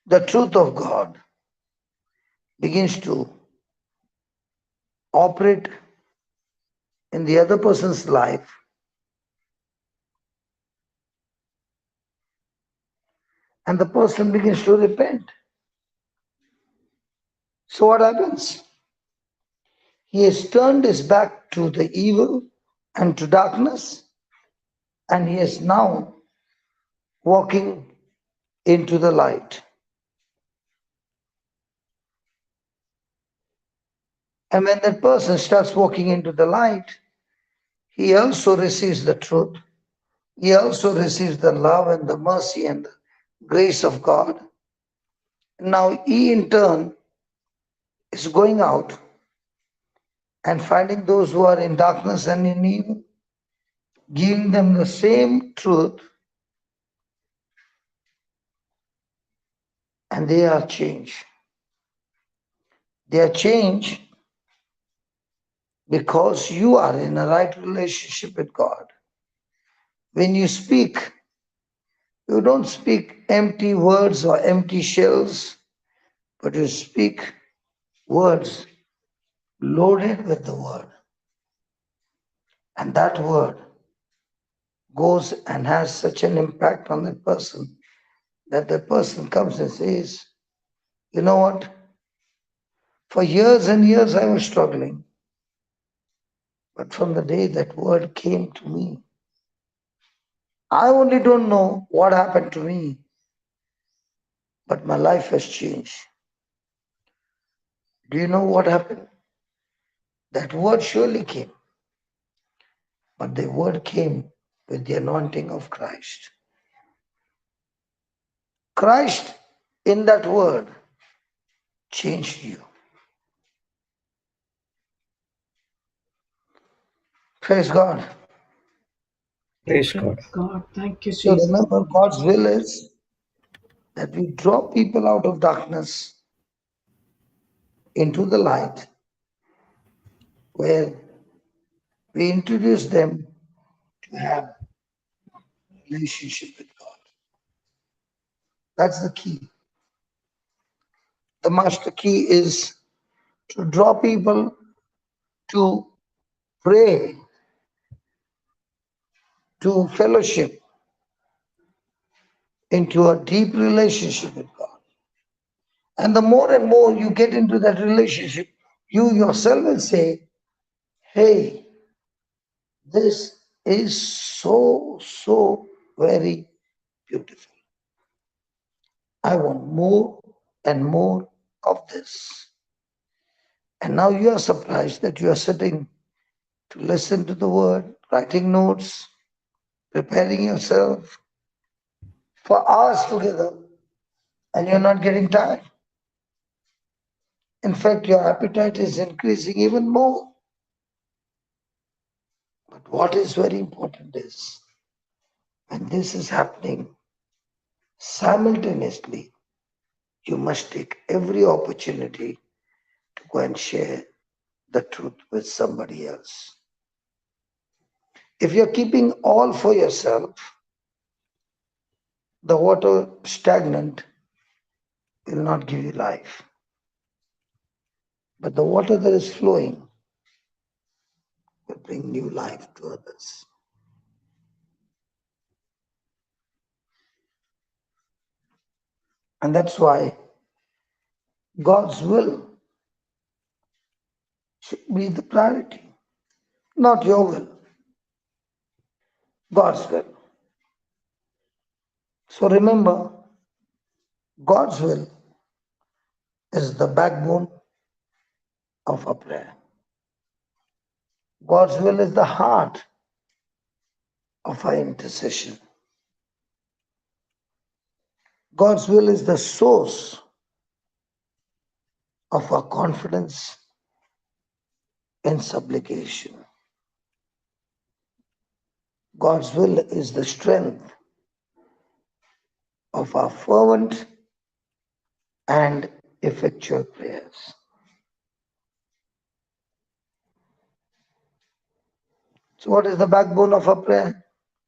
[SPEAKER 4] the truth of God begins to operate in the other person's life, and the person begins to repent. So what happens? He has turned his back to the evil and to darkness, and he is now walking into the light. And when that person starts walking into the light, he also receives the truth. He also receives the love and the mercy and the grace of God. Now he in turn is going out and finding those who are in darkness and in evil, giving them the same truth, and they are changed. They are changed because you are in a right relationship with God. When you speak, you don't speak empty words or empty shells, but you speak words loaded with the word. And that word goes and has such an impact on that person that the person comes and says, you know what? For years and years I was struggling. But from the day that word came to me, I only don't know what happened to me, but my life has changed. Do you know what happened? That word surely came, but the word came with the anointing of Christ. Christ in that word changed you. Praise God.
[SPEAKER 1] Praise God.
[SPEAKER 2] Praise God. Thank you,
[SPEAKER 4] So
[SPEAKER 2] Jesus.
[SPEAKER 4] remember, God's will is that we draw people out of darkness into the light, where we introduce them to have a relationship with God. That's the key. The master key is to draw people to pray, to fellowship, into a deep relationship with God. And the more and more you get into that relationship, you yourself will say, hey, this is so very beautiful. I want more and more of this. And now you are surprised that you are sitting to listen to the word, writing notes, preparing yourself for hours together, and you're not getting tired. In fact, your appetite is increasing even more. But what is very important is when this is happening simultaneously, you must take every opportunity to go and share the truth with somebody else. If you're keeping all for yourself, the water stagnant will not give you life. But the water that is flowing will bring new life to others. And that's why God's will should be the priority, not your will, God's will. So remember, God's will is the backbone of our prayer. God's will is the heart of our intercession. God's will is the source of our confidence in supplication. God's will is the strength of our fervent and effectual prayers. So what is the backbone of our prayer?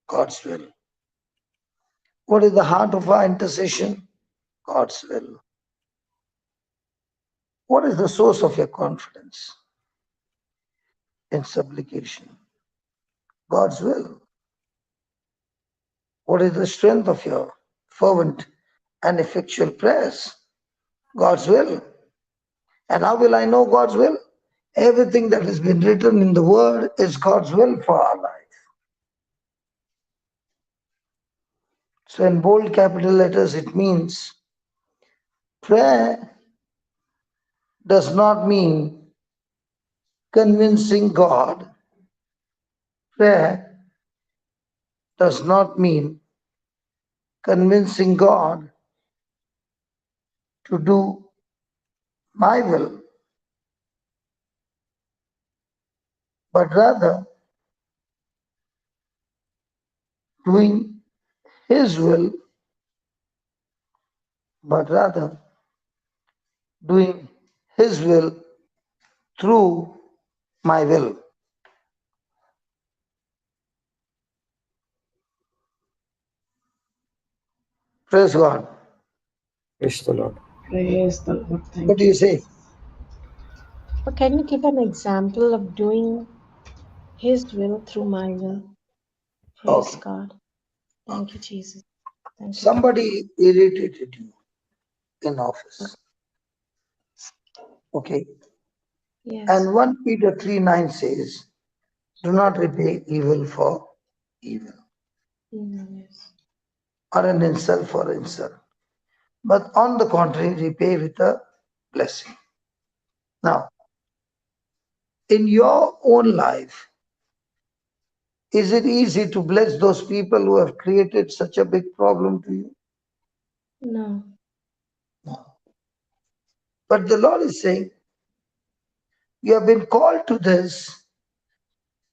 [SPEAKER 4] God's will. What is the heart of our intercession? God's will. What is the source of your confidence in supplication? God's will. What is the strength of your fervent and effectual prayers? God's will. And how will I know God's will? Everything that has been written in the word is God's will for our life. So in bold capital letters, it means prayer does not mean convincing God. Prayer does not mean convincing God to do my will, but rather doing His will, but rather doing His will through my will. Praise God.
[SPEAKER 1] Praise the Lord.
[SPEAKER 2] Praise the Lord. Thank
[SPEAKER 4] What do you say?
[SPEAKER 3] But can you give an example of doing His will through my will? Praise
[SPEAKER 4] Okay.
[SPEAKER 3] God. Thank you, Jesus. Thank you.
[SPEAKER 4] Somebody irritated you in office. Okay.
[SPEAKER 3] Yes.
[SPEAKER 4] And 1 Peter 3:9 says, do not repay evil for evil,
[SPEAKER 3] Yes.
[SPEAKER 4] or an insult for insult, but on the contrary, repay with a blessing. Now, in your own life, is it easy to bless those people who have created such a big problem to you?
[SPEAKER 3] No.
[SPEAKER 4] No. But the Lord is saying, you have been called to this,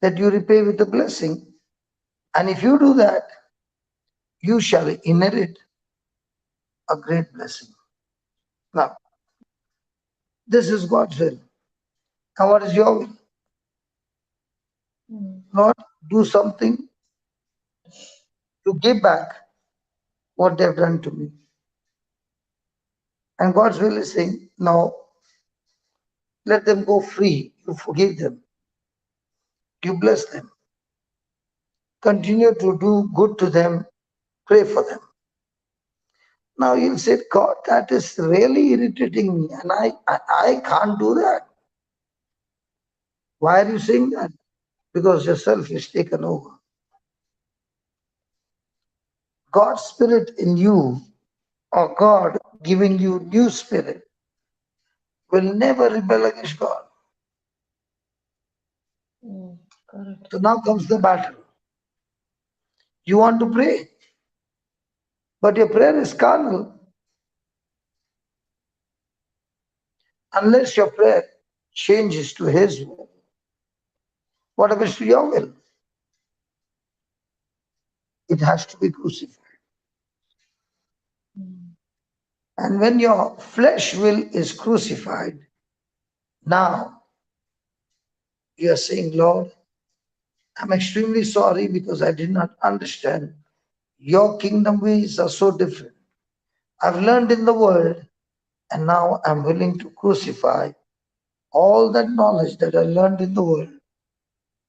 [SPEAKER 4] that you repay with a blessing. And if you do that, you shall inherit a great blessing. Now, this is God's will. And what is your will? Lord, do something to give back what they've done to me. And God's will is saying, no, let them go free. You forgive them. You bless them. Continue to do good to them. Pray for them. Now you'll say, God, that is really irritating me. And I can't do that. Why are you saying that? Because yourself is taken over. God's spirit in you, or God giving you new spirit, will never rebel against God.
[SPEAKER 3] Correct.
[SPEAKER 4] So now comes the battle. You want to pray, but your prayer is carnal. Unless your prayer changes to His will, what happens to your will? It has to be crucified. And when your flesh will is crucified, now you are saying, Lord, I'm extremely sorry because I did not understand. Your kingdom ways are so different. I've learned in the world, and now I'm willing to crucify all that knowledge that I learned in the world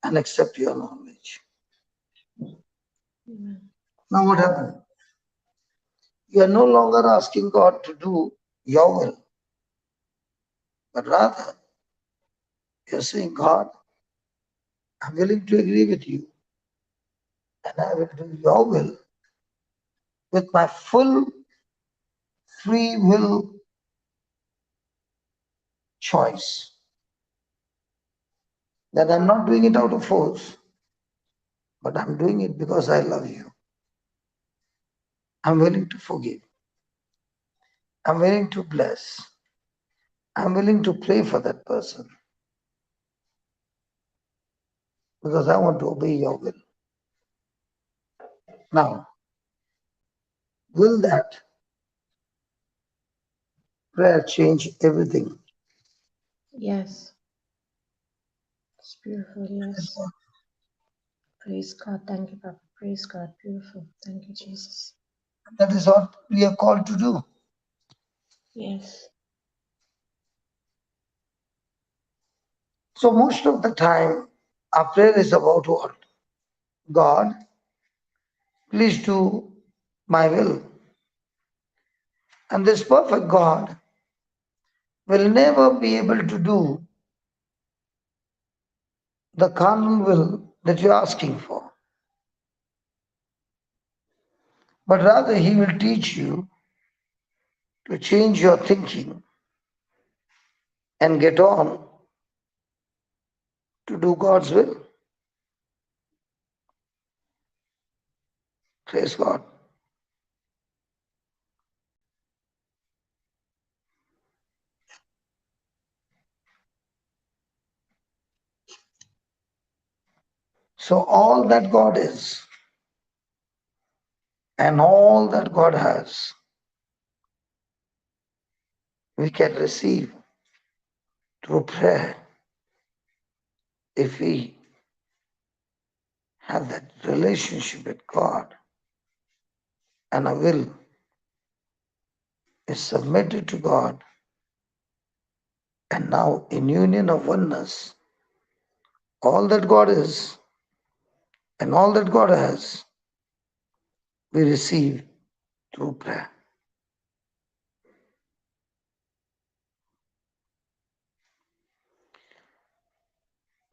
[SPEAKER 4] and accept your knowledge. Now what happened? You are no longer asking God to do your will, but rather you're saying, God, I'm willing to agree with you, and I will do your will with my full free will choice. That I'm not doing it out of force, but I'm doing it because I love you. I'm willing to forgive. I'm willing to bless. I'm willing to pray for that person because I want to obey your will. Now, will that prayer change everything?
[SPEAKER 3] Yes. It's beautiful. Yes. Praise God. Thank you, Papa. Praise God. Beautiful. Thank you, Jesus.
[SPEAKER 4] That is what we are called to do.
[SPEAKER 3] Yes.
[SPEAKER 4] So most of the time, our prayer is about what? God, please do my will. And this perfect God will never be able to do the carnal will that you're asking for. But rather, He will teach you to change your thinking and get on to do God's will. Praise God. So all that God is and all that God has, we can receive through prayer if we have that relationship with God and our will is submitted to God. And now in union of oneness, all that God is and all that God has, we receive through prayer.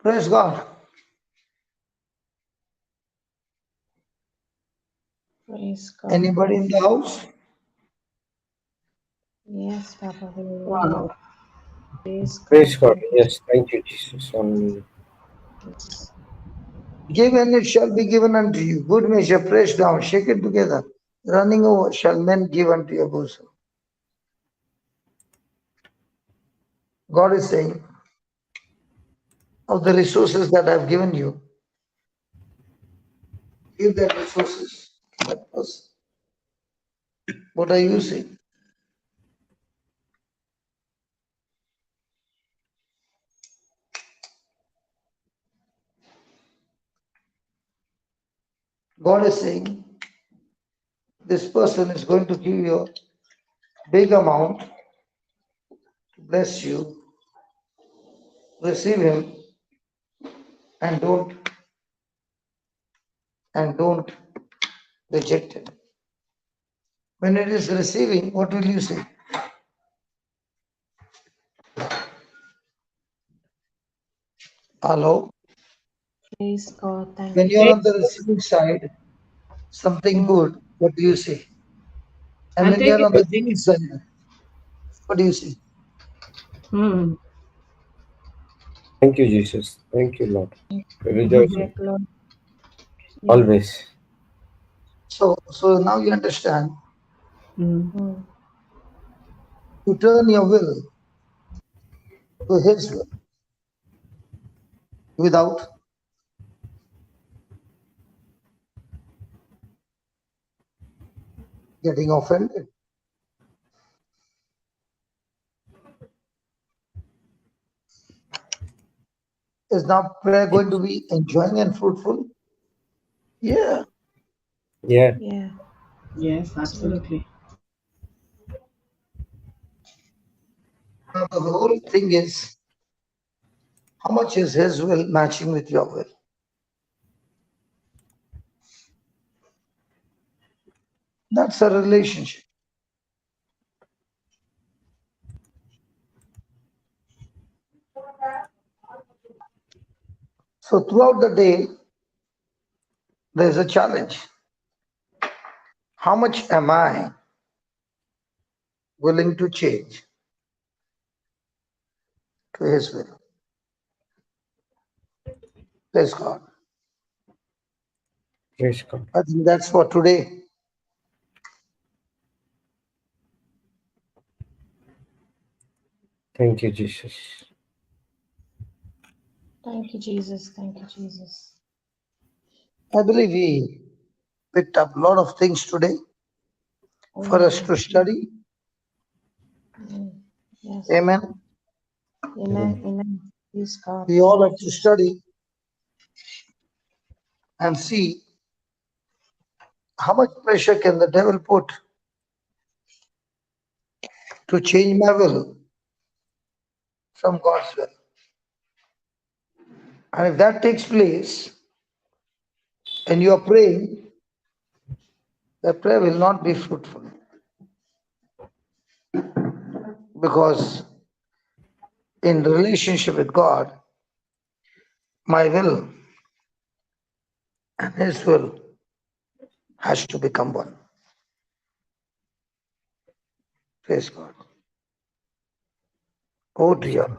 [SPEAKER 4] Praise God.
[SPEAKER 3] Praise God.
[SPEAKER 4] Anybody in the house?
[SPEAKER 3] Yes, Papa.
[SPEAKER 2] Wow.
[SPEAKER 3] Praise God.
[SPEAKER 1] Praise God.
[SPEAKER 3] Thank you,
[SPEAKER 1] Yes, thank you, Jesus. Hallelujah.
[SPEAKER 3] Jesus.
[SPEAKER 4] Give and it shall be given unto you. Good measure, pressed down, shake it together. Running over shall men give unto your bosom. God is saying, of the resources that I've given you, give that resources to that person. What are you saying? God is saying, this person is going to give you a big amount to bless you. Receive him and don't reject it. When it is receiving, what will you say? Hello?
[SPEAKER 3] Praise God. Thank
[SPEAKER 4] When
[SPEAKER 3] you,
[SPEAKER 4] you are on the
[SPEAKER 3] Jesus.
[SPEAKER 4] receiving side, something good, what do you say? And
[SPEAKER 2] I'll
[SPEAKER 4] when you
[SPEAKER 2] take
[SPEAKER 4] are
[SPEAKER 2] it.
[SPEAKER 4] on the giving side, what do you say?
[SPEAKER 2] Hmm.
[SPEAKER 1] Thank you, Jesus. Thank you, Lord. We rejoice
[SPEAKER 3] Yes, Lord. Yes.
[SPEAKER 1] always.
[SPEAKER 4] So now you understand
[SPEAKER 2] Hmm.
[SPEAKER 4] to turn your will to his will without getting offended. Is now prayer going to be enjoying and fruitful? Yeah.
[SPEAKER 1] Yeah.
[SPEAKER 3] Yeah.
[SPEAKER 2] Yes, absolutely.
[SPEAKER 4] Now the whole thing is how much is his will matching with your will? That's a relationship. So throughout the day, there's a challenge. How much am I willing to change to his will? Praise God.
[SPEAKER 1] Praise God.
[SPEAKER 4] I think that's for today.
[SPEAKER 1] Thank you, Jesus.
[SPEAKER 3] Thank you, Jesus. Thank you, Jesus.
[SPEAKER 4] I believe we picked up a lot of things today for us to study.
[SPEAKER 3] Yes.
[SPEAKER 4] Amen.
[SPEAKER 3] Amen. Amen. Praise God.
[SPEAKER 4] We all have to study and see how much pressure can the devil put to change my will from God's will. And if that takes place and you are praying, the prayer will not be fruitful because in relationship with God, my will and his will has to become one. Praise God. Oh dear.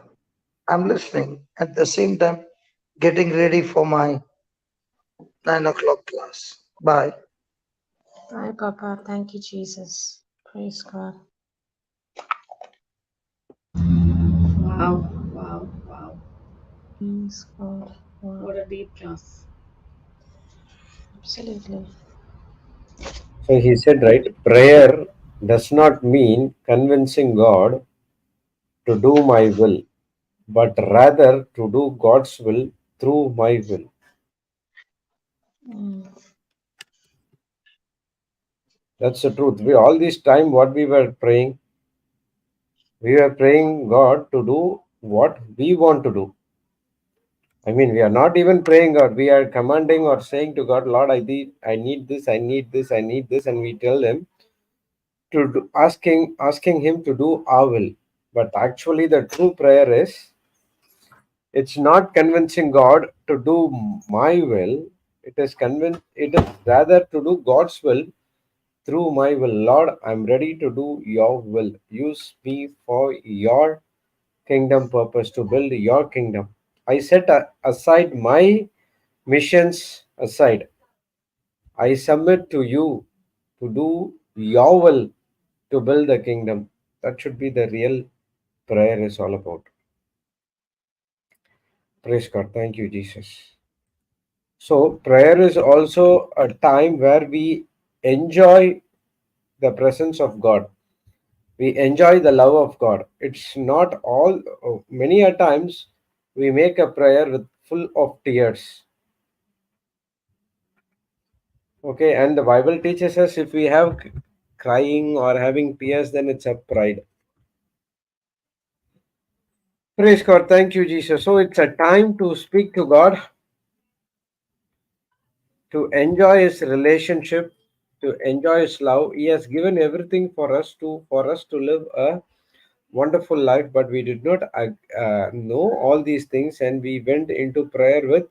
[SPEAKER 4] I'm listening. At the same time, getting ready for my 9 o'clock class. Bye.
[SPEAKER 3] Bye, Papa. Thank you, Jesus. Praise God.
[SPEAKER 2] Wow, wow, wow.
[SPEAKER 3] Praise God. Wow.
[SPEAKER 2] What a deep class.
[SPEAKER 3] Absolutely.
[SPEAKER 1] So he said, right, prayer does not mean convincing God to do my will, but rather to do God's will through my will.
[SPEAKER 3] Mm.
[SPEAKER 1] That's the truth. We all this time what we were praying God to do what we want to do. I mean, we are not even praying God. We are commanding or saying to God, Lord, I need this, I need this, I need this, and we tell Him to do, asking Him to do our will. But actually, the true prayer is it's not convincing God to do my will. It is rather to do God's will through my will. Lord, I'm ready to do your will. Use me for your kingdom purpose to build your kingdom. I set aside my missions aside. I submit to you to do your will to build the kingdom. That should be the real prayer is all about. Praise God. Thank you, Jesus. So, prayer is also a time where we enjoy the presence of God. We enjoy the love of God. It's not all, many a times we make a prayer with full of tears. Okay, and the Bible teaches us if we have crying or having tears, then it's a pride. Praise God. Thank you, Jesus. So it's a time to speak to God, to enjoy His relationship, to enjoy His love. He has given everything for us to live a wonderful life, but we did not know all these things, and we went into prayer with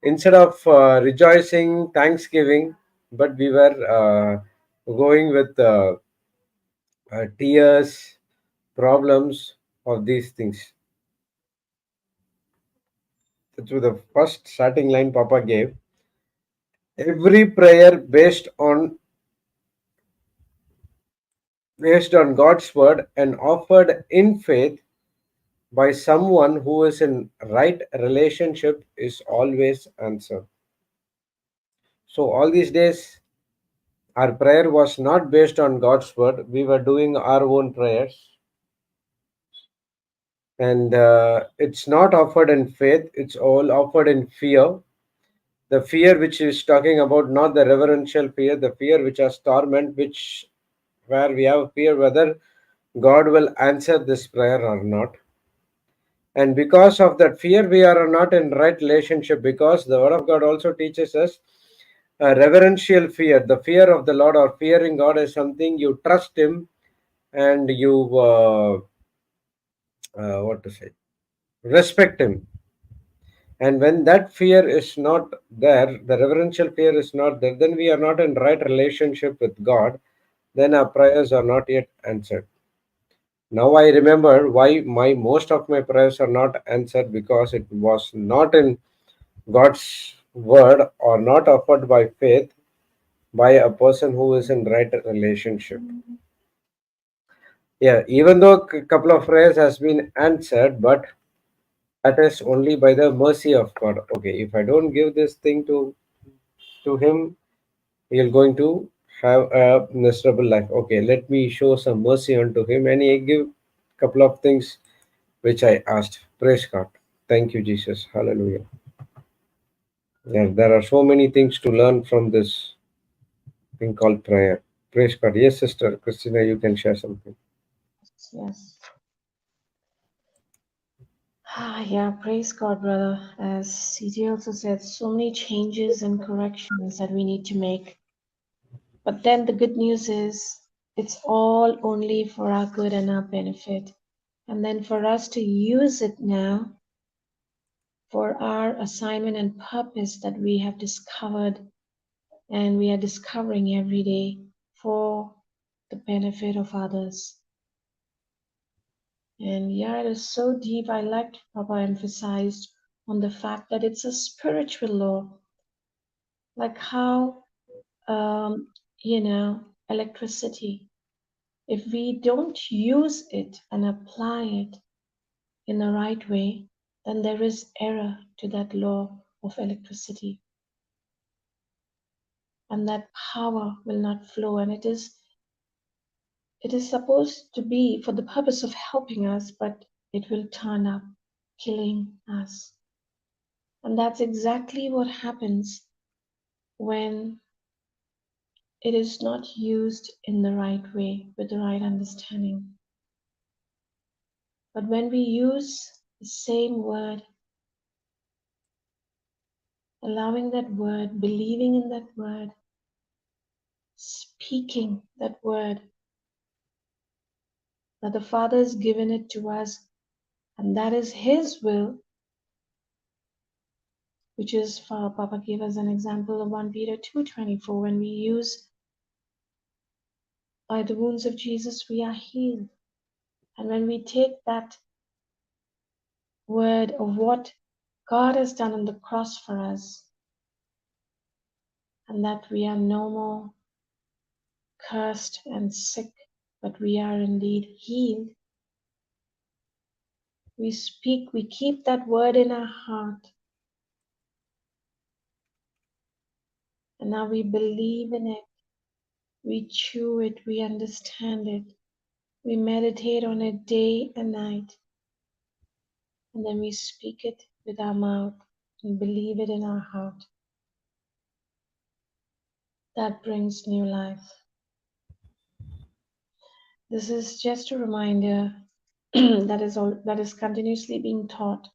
[SPEAKER 1] instead of rejoicing, thanksgiving, but we were going with tears, problems of these things. That's what the first starting line Papa gave. Every prayer based on God's word and offered in faith by someone who is in right relationship is always answered. So all these days our prayer was not based on God's word. We were doing our own prayers, and it's not offered in faith. It's all offered in fear. The fear which is talking about, not the reverential fear, the fear which has torment, which where we have fear whether God will answer this prayer or not. And because of that fear, we are not in right relationship, because the word of God also teaches us reverential fear. The fear of the Lord or fearing God is something you trust Him and you, what to say, respect Him. And when that fear is not there, the reverential fear is not there, then we are not in right relationship with God. Then our prayers are not yet answered. Now I remember why my most of my prayers are not answered, because it was not in God's word or not offered by faith by a person who is in right relationship. Yeah, even though a couple of prayers has been answered, but that is only by the mercy of God. Okay, if I don't give this thing to him, he'll going to have a miserable life. Okay, let me show some mercy unto him, and he give couple of things which I asked. Praise God. Thank you, Jesus. Hallelujah. Yeah, there are so many things to learn from this thing called prayer. Praise God. Yes, Sister Christina, you can share something.
[SPEAKER 3] Yes. Ah, yeah, praise God, brother. As CJ also said, so many changes and corrections that we need to make. But then the good news is it's all only for our good and our benefit. And then for us to use it now for our assignment and purpose that we have discovered and we are discovering every day for the benefit of others. And yeah, it is so deep. I liked Papa emphasized on the fact that it's a spiritual law, like how, electricity, if we don't use it and apply it in the right way, then there is error to that law of electricity. And that power will not flow. And it is supposed to be for the purpose of helping us, but it will turn up killing us. And that's exactly what happens when it is not used in the right way with the right understanding. But when we use the same word, allowing that word, believing in that word, speaking that word, that the Father has given it to us, and that is His will, which is, for Papa gave us an example of 1 Peter 2:24, when we use by the wounds of Jesus, we are healed. And when we take that word of what God has done on the cross for us, and that we are no more cursed and sick, but we are indeed healed, we speak, we keep that word in our heart, and now we believe in it, we chew it, we understand it, we meditate on it day and night, and then we speak it with our mouth and believe it in our heart. That brings new life. This is just a reminder that is continuously being taught.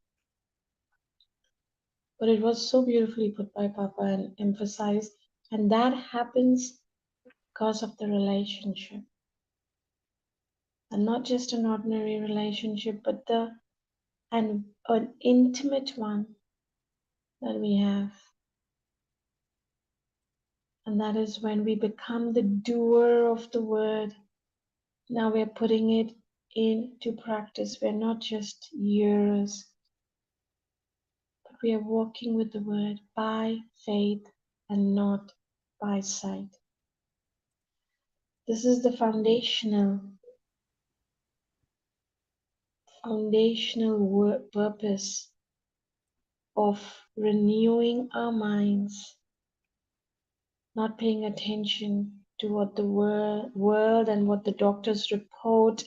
[SPEAKER 3] But it was so beautifully put by Papa and emphasized, and that happens because of the relationship. And not just an ordinary relationship, but an intimate one that we have. And that is when we become the doer of the word. Now we're putting it into practice. We're not just hearers, but we are walking with the word by faith and not by sight. This is the foundational purpose of renewing our minds, not paying attention to what the world and what the doctor's report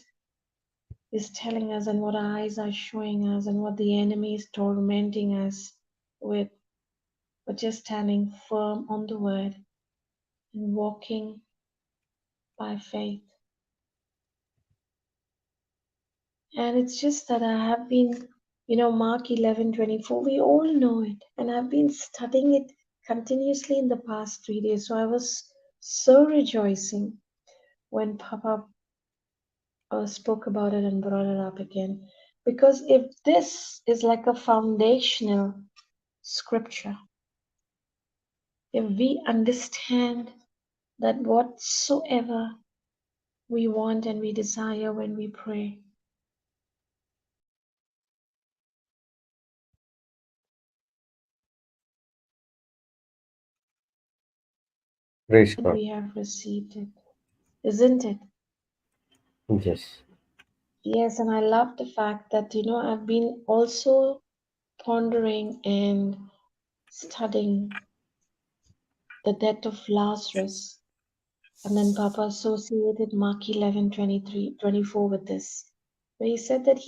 [SPEAKER 3] is telling us and what our eyes are showing us and what the enemy is tormenting us with, but just standing firm on the word and walking by faith. And it's just that I have been, Mark 11:24, we all know it, and I've been studying it continuously in the past 3 days. So I was so rejoicing when Papa spoke about it and brought it up again. Because if this is like a foundational scripture, if we understand that whatsoever we want and we desire when we pray,
[SPEAKER 1] Praise
[SPEAKER 3] that
[SPEAKER 1] God.
[SPEAKER 3] we have received it, isn't it?
[SPEAKER 1] Yes.
[SPEAKER 3] Yes, and I love the fact that, I've been also pondering and studying the death of Lazarus. And then Papa associated Mark 11:23-24 with this, where he said that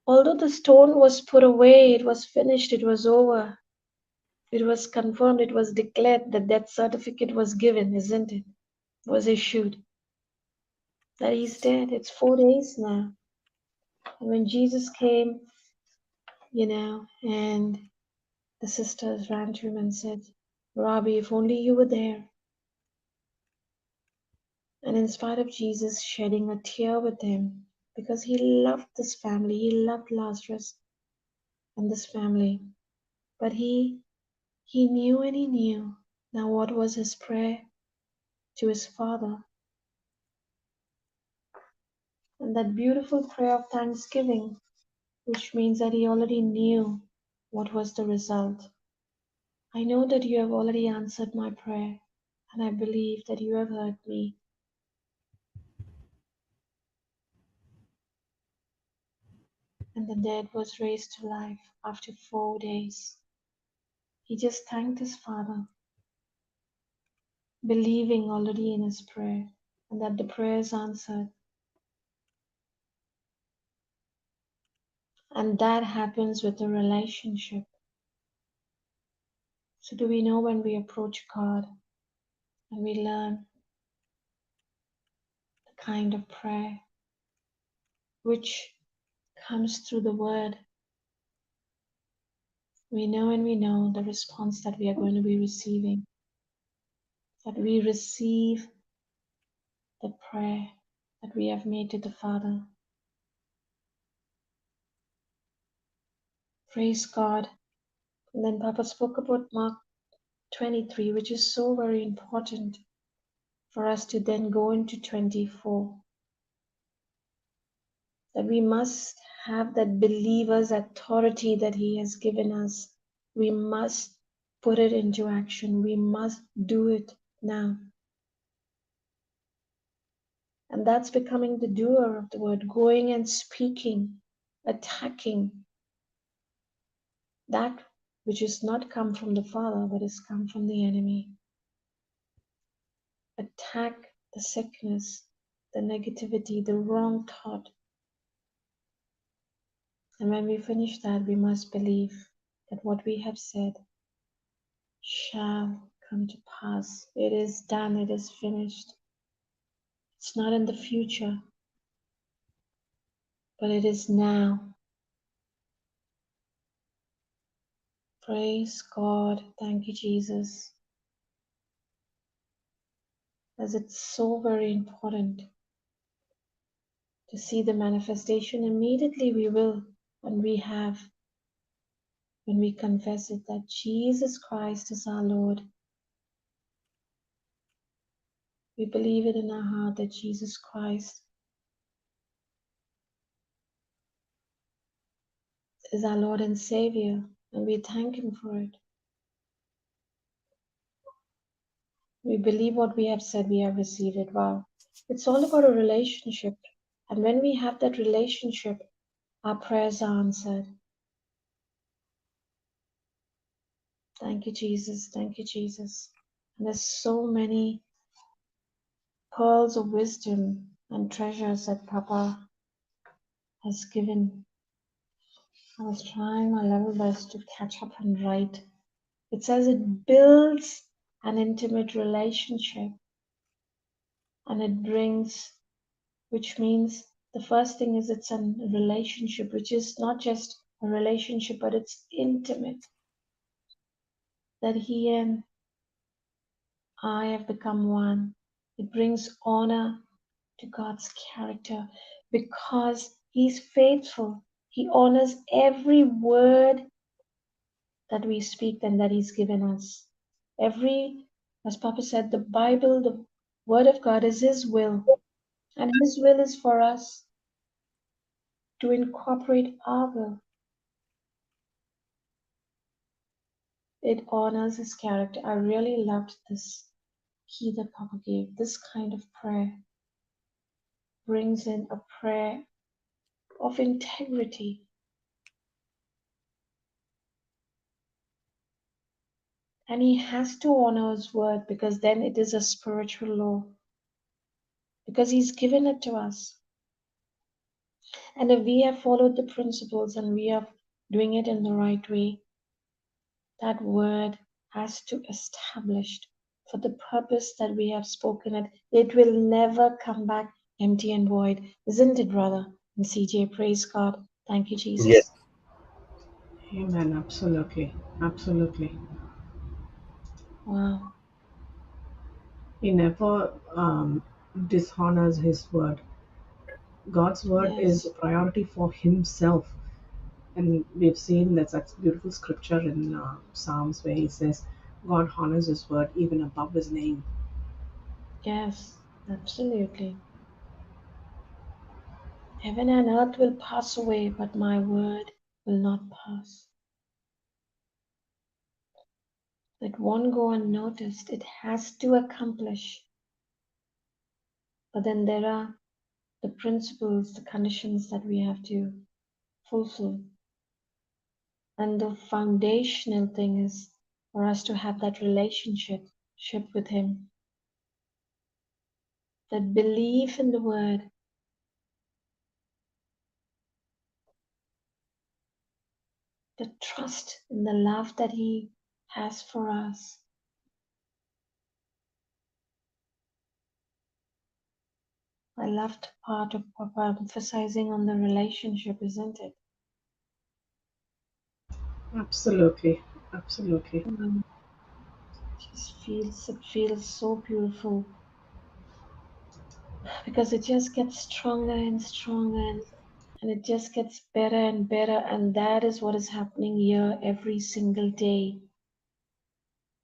[SPEAKER 3] although the stone was put away, it was finished, it was over, it was confirmed, it was declared, the death certificate was given, isn't it? Was issued. That he's dead. It's 4 days now. And when Jesus came, and the sisters ran to him and said, Rabbi, if only you were there. And in spite of Jesus shedding a tear with them, because he loved this family, he loved Lazarus and this family, but he knew and he knew. Now what was his prayer to his Father? And that beautiful prayer of thanksgiving which means that he already knew what was the result. I know that you have already answered my prayer, and I believe that you have heard me. And the dead was raised to life after 4 days. He just thanked his Father, believing already in his prayer, and that the prayer is answered. And that happens with a relationship. So do we know when we approach God and we learn the kind of prayer which comes through the word, we know the response that we are going to be receiving, that we receive the prayer that we have made to the Father. Praise God. And then Papa spoke about Mark 23, which is so very important for us to then go into 24. That we must have that believer's authority that He has given us. We must put it into action. We must do it now. And that's becoming the doer of the word, going and speaking, attacking that which is not come from the Father, but has come from the enemy. Attack the sickness, the negativity, the wrong thought. And when we finish that, we must believe that what we have said shall come to pass. It is done, it is finished. It's not in the future, but it is now. Praise God. Thank you, Jesus. As it's so very important to see the manifestation immediately we will, when we confess it, that Jesus Christ is our Lord. We believe it in our heart that Jesus Christ is our Lord and Savior, and we thank Him for it. We believe what we have said, we have received it. Wow. It's all about a relationship. And when we have that relationship, our prayers are answered. Thank you, Jesus. Thank you, Jesus. And there's so many pearls of wisdom and treasures that Papa has given. I was trying my level best to catch up and write. It says it builds an intimate relationship, and it brings, which means the first thing is it's a relationship, which is not just a relationship, but it's intimate. That He and I have become one. It brings honor to God's character because He's faithful. He honors every word that we speak and that He's given us. As Papa said, the Bible, the Word of God is His will. And His will is for us to incorporate our will. It honors His character. I really loved this key that Papa gave. This kind of prayer brings in a prayer of integrity. And He has to honor His word because then it is a spiritual law. Because He's given it to us. And if we have followed the principles and we are doing it in the right way, that word has to establish for the purpose that we have spoken it. It will never come back empty and void. Isn't it, brother? And CJ, praise God. Thank you,
[SPEAKER 1] Yes.
[SPEAKER 3] Jesus.
[SPEAKER 2] Amen. Absolutely. Absolutely.
[SPEAKER 3] Wow.
[SPEAKER 2] He never dishonors His word. God's word is a
[SPEAKER 3] Yes.
[SPEAKER 2] priority for Himself. And we've seen that's a beautiful scripture in Psalms where He says, God honors His word even above His name.
[SPEAKER 3] Yes. Absolutely. Heaven and earth will pass away, but my word will not pass. It won't go unnoticed. It has to accomplish. But then there are the principles, the conditions that we have to fulfill. And the foundational thing is for us to have that relationship with Him, that belief in the Word, the trust in the love that He has for us. I loved part of Papa emphasizing on the relationship, isn't it?
[SPEAKER 2] Absolutely. Absolutely.
[SPEAKER 3] It feels so beautiful because it just gets stronger and stronger and it just gets better and better, and that is what is happening here every single day.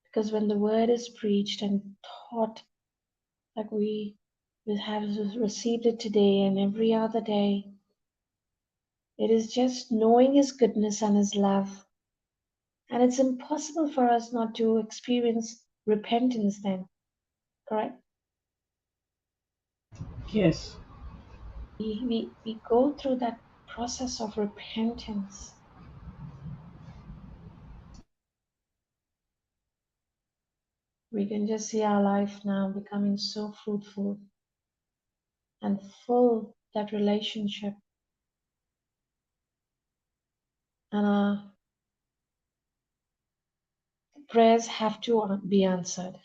[SPEAKER 3] Because when the word is preached and taught, like we have received it today and every other day, it is just knowing His goodness and His love. And it's impossible for us not to experience repentance then, correct?
[SPEAKER 2] Yes.
[SPEAKER 3] We go through that process of repentance. We can just see our life now becoming so fruitful and full, that relationship, and our prayers have to be answered.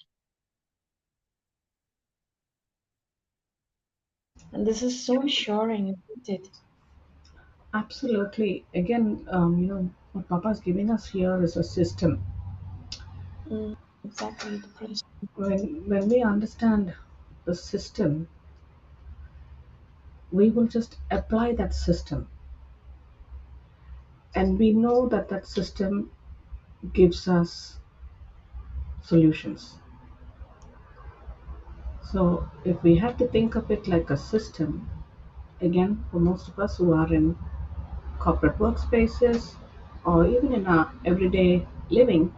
[SPEAKER 3] And this is so assuring, isn't it?
[SPEAKER 2] Absolutely. Again, what Papa is giving us here is a system.
[SPEAKER 3] Exactly, the principle.
[SPEAKER 2] When we understand the system, we will just apply that system, and we know that that system gives us solutions. So if we have to think of it like a system, again, for most of us who are in corporate workspaces or even in our everyday living,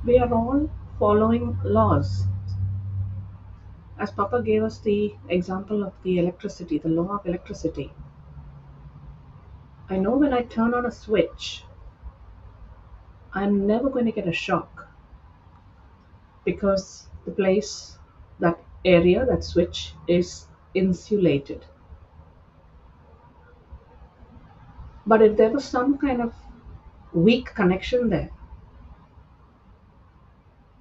[SPEAKER 2] we are all following laws. As Papa gave us the example of the electricity, the law of electricity, I know when I turn on a switch, I'm never going to get a shock because the place, that area, that switch is insulated. But if there was some kind of weak connection there,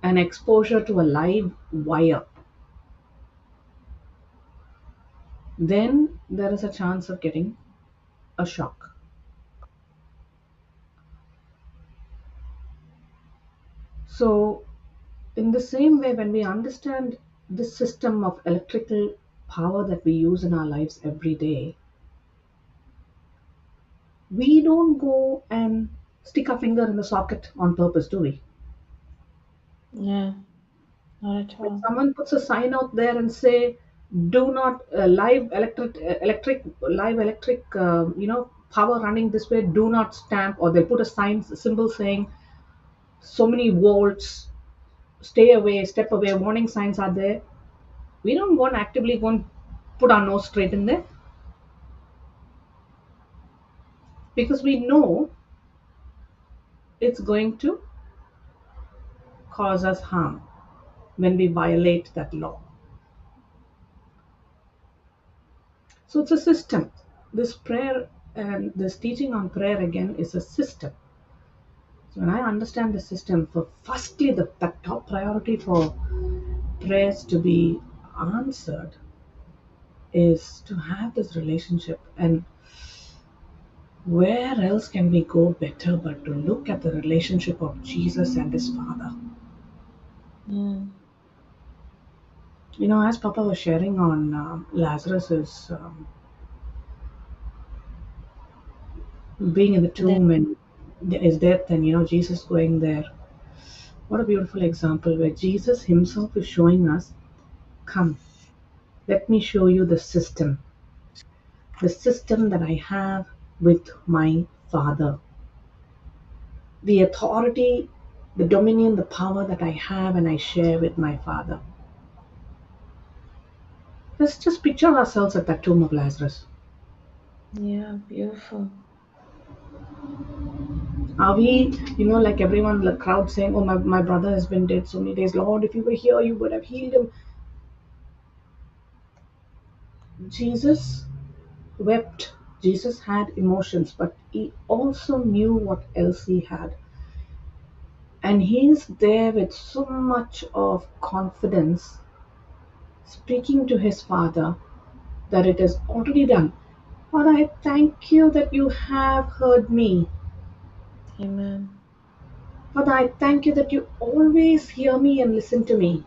[SPEAKER 2] an exposure to a live wire, then there is a chance of getting a shock. So, in the same way, when we understand this system of electrical power that we use in our lives every day, we don't go and stick our finger in the socket on purpose, do we?
[SPEAKER 3] Yeah, not at
[SPEAKER 2] When
[SPEAKER 3] all.
[SPEAKER 2] someone puts a sign out there and say, "Do not live electric, power running this way. Do not stamp," or they put a sign symbol saying, "So many volts. Stay away, step away." Warning signs are there. We don't go and actively go and put our nose straight in there because we know it's going to cause us harm when we violate that law. So it's a system. This prayer and this teaching on prayer again is a system. So when I understand the system, for firstly, the top priority for prayers to be answered is to have this relationship. And where else can we go better but to look at the relationship of Jesus and his Father?
[SPEAKER 3] Mm.
[SPEAKER 2] As Papa was sharing on Lazarus's being in the
[SPEAKER 3] Then,
[SPEAKER 2] tomb and his death, and Jesus going there. What a beautiful example where Jesus himself is showing us, "Come, let me show you the system. the system that I have with my Father, the authority, the dominion, the power that I have and I share with my Father. Let's just picture ourselves at that tomb of Lazarus.
[SPEAKER 3] Yeah, beautiful.
[SPEAKER 2] Are we, like everyone, the crowd saying, "Oh, my brother has been dead so many days. Lord, if you were here, you would have healed him." Jesus wept. Jesus had emotions, but he also knew what else he had. And he's there with so much of confidence, speaking to his Father that it is already done. Father, I thank you that you have heard me.
[SPEAKER 3] Amen.
[SPEAKER 2] Father, I thank you that you always hear me and listen to me.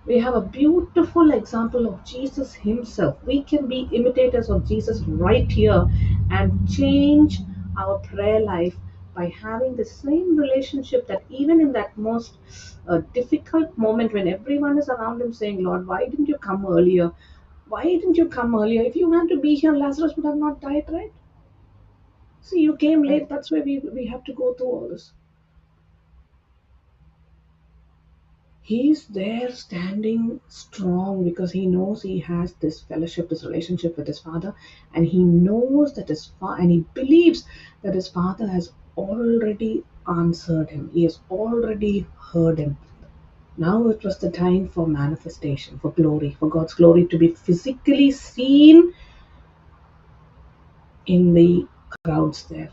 [SPEAKER 2] We have a beautiful example of Jesus himself. We can be imitators of Jesus right here and change our prayer life by having the same relationship that even in that most difficult moment when everyone is around him saying, Lord, why didn't you come earlier? Why didn't you come earlier? If you had to be here, Lazarus would have not died, right? See, you came late. That's why we have to go through all this. He's there standing strong because he knows he has this fellowship, this relationship with his Father, and he knows that and he believes that his Father has already answered him. He has already heard him. Now it was the time for manifestation, for glory, for God's glory to be physically seen in the crowds there.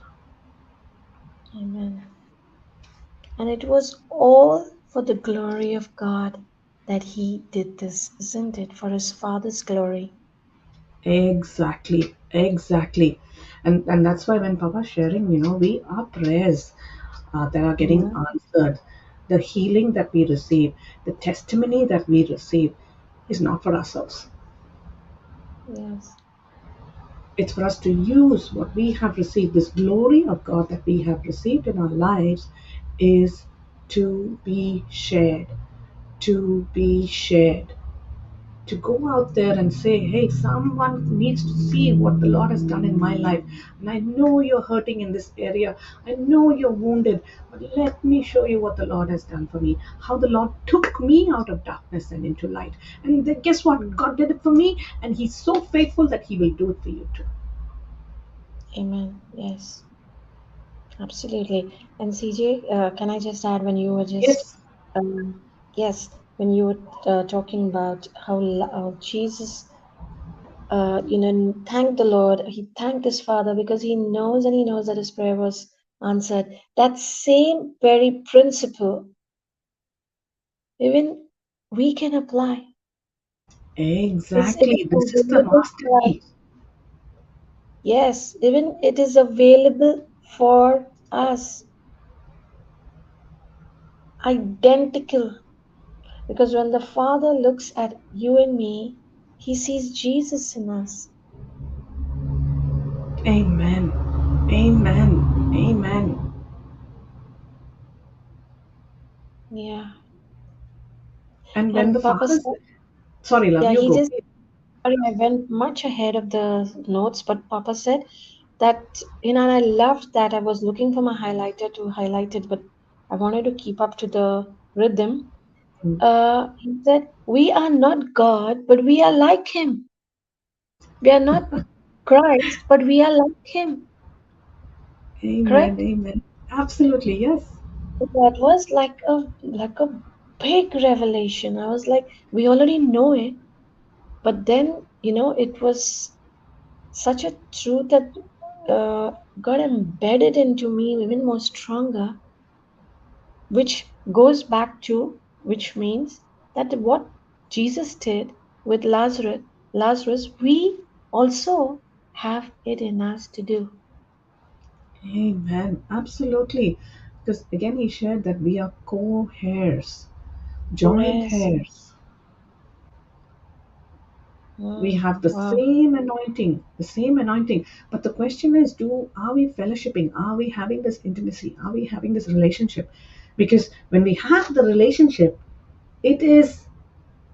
[SPEAKER 3] Amen. And it was all for the glory of God that he did this, isn't it? For his Father's glory.
[SPEAKER 2] Exactly, exactly. And that's why when Papa's sharing, our prayers that are getting
[SPEAKER 3] Yeah.
[SPEAKER 2] answered, the healing that we receive, the testimony that we receive is not for ourselves.
[SPEAKER 3] Yes.
[SPEAKER 2] It's for us to use what we have received. This glory of God that we have received in our lives is to be shared, to be shared. To go out there and say, hey, someone needs to see what the Lord has done in my life. And I know you're hurting in this area. I know you're wounded. But let me show you what the Lord has done for me. How the Lord took me out of darkness and into light. And guess what? God did it for me. And He's so faithful that He will do it for you too.
[SPEAKER 3] Amen. Yes. Absolutely. And CJ, can I just add when you were just,
[SPEAKER 2] Yes.
[SPEAKER 3] yes, when you were talking about how Jesus, thanked the Lord, he thanked his Father because he knows and he knows that his prayer was answered. That same very principle, even we can apply. It's even
[SPEAKER 2] Exactly. This is the
[SPEAKER 3] available
[SPEAKER 2] master
[SPEAKER 3] for
[SPEAKER 2] key.
[SPEAKER 3] us. Yes, even it is available for us. Identical. Because when the Father looks at you and me, he sees Jesus in us.
[SPEAKER 2] Amen. Amen. Amen.
[SPEAKER 3] Yeah.
[SPEAKER 2] And when the
[SPEAKER 3] And Papa
[SPEAKER 2] Father,
[SPEAKER 3] said,
[SPEAKER 2] sorry, love,
[SPEAKER 3] yeah,
[SPEAKER 2] you
[SPEAKER 3] he
[SPEAKER 2] go.
[SPEAKER 3] just, sorry, I went much ahead of the notes, but Papa said that, and I loved that. I was looking for my highlighter to highlight it, but I wanted to keep up to the rhythm. He said, we are not God, but we are like him. We are not Christ, but we are like him.
[SPEAKER 2] Amen.
[SPEAKER 3] Correct?
[SPEAKER 2] Amen. Absolutely. Yes.
[SPEAKER 3] That was like a big revelation. I was like, we already know it, but then it was such a truth that got embedded into me even more stronger, which goes back to which means that what Jesus did with Lazarus, we also have it in us to do.
[SPEAKER 2] Amen. Absolutely. Because again, he shared that we are co heirs, joint
[SPEAKER 3] Yes.
[SPEAKER 2] heirs. We have the
[SPEAKER 3] Wow.
[SPEAKER 2] same anointing, the same anointing. But the question is, are we fellowshipping? Are we having this intimacy? Are we having this relationship? Because when we have the relationship, it is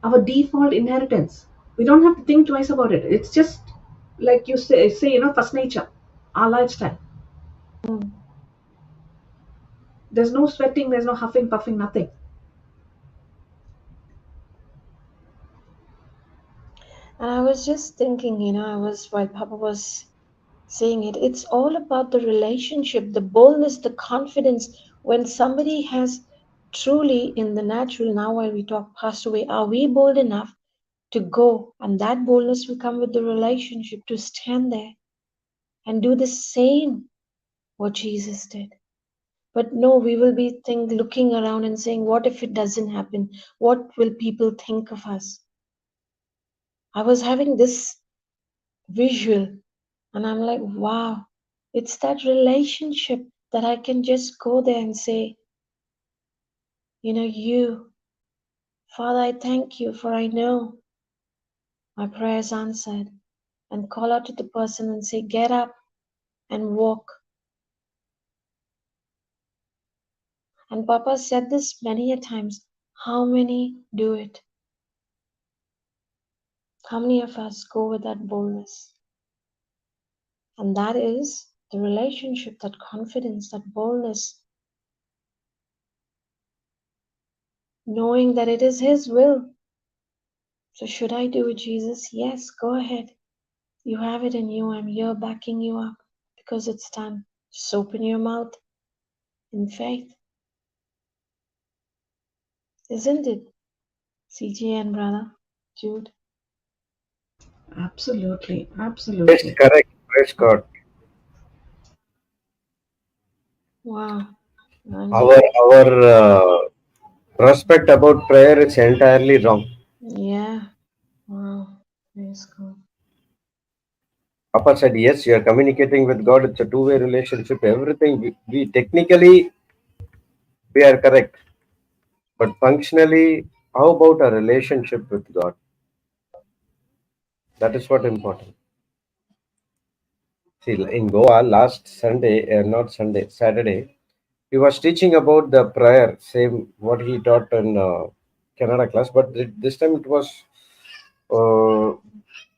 [SPEAKER 2] our default inheritance. We don't have to think twice about it. It's just like you say, first nature, our lifestyle.
[SPEAKER 3] Mm.
[SPEAKER 2] There's no sweating, there's no huffing, puffing, nothing.
[SPEAKER 3] And I was just thinking, while Papa was saying it, it's all about the relationship, the boldness, the confidence. When somebody has truly in the natural, now while we talk passed away, are we bold enough to go? And that boldness will come with the relationship to stand there and do the same what Jesus did. But no, we will be looking around and saying, what if it doesn't happen? What will people think of us? I was having this visual and I'm like, wow, it's that relationship that I can just go there and say, you, Father, I thank you for I know my prayers answered, and call out to the person and say, get up and walk. And Papa said this many a times. How many do it? How many of us go with that boldness? And that is the relationship, that confidence, that boldness, knowing that it is His will. So should I do it, Jesus? Yes, go ahead. You have it in you. I'm here backing you up because it's done. Just open your mouth in faith. Isn't it? CJ and brother Jude.
[SPEAKER 2] Absolutely,
[SPEAKER 1] Yes,
[SPEAKER 2] absolutely.
[SPEAKER 1] correct. Praise God.
[SPEAKER 3] Wow. And
[SPEAKER 1] Our prospect about prayer is entirely wrong.
[SPEAKER 3] yeah. Wow. Praise God.
[SPEAKER 1] Papa said, yes, you are communicating with God. It's a two-way relationship. Everything we technically we are correct, but functionally, how about a relationship with God? That is what important. See, in Goa last Sunday, not Sunday, Saturday, he was teaching about the prayer, same what he taught in Canada class, but this time it was uh,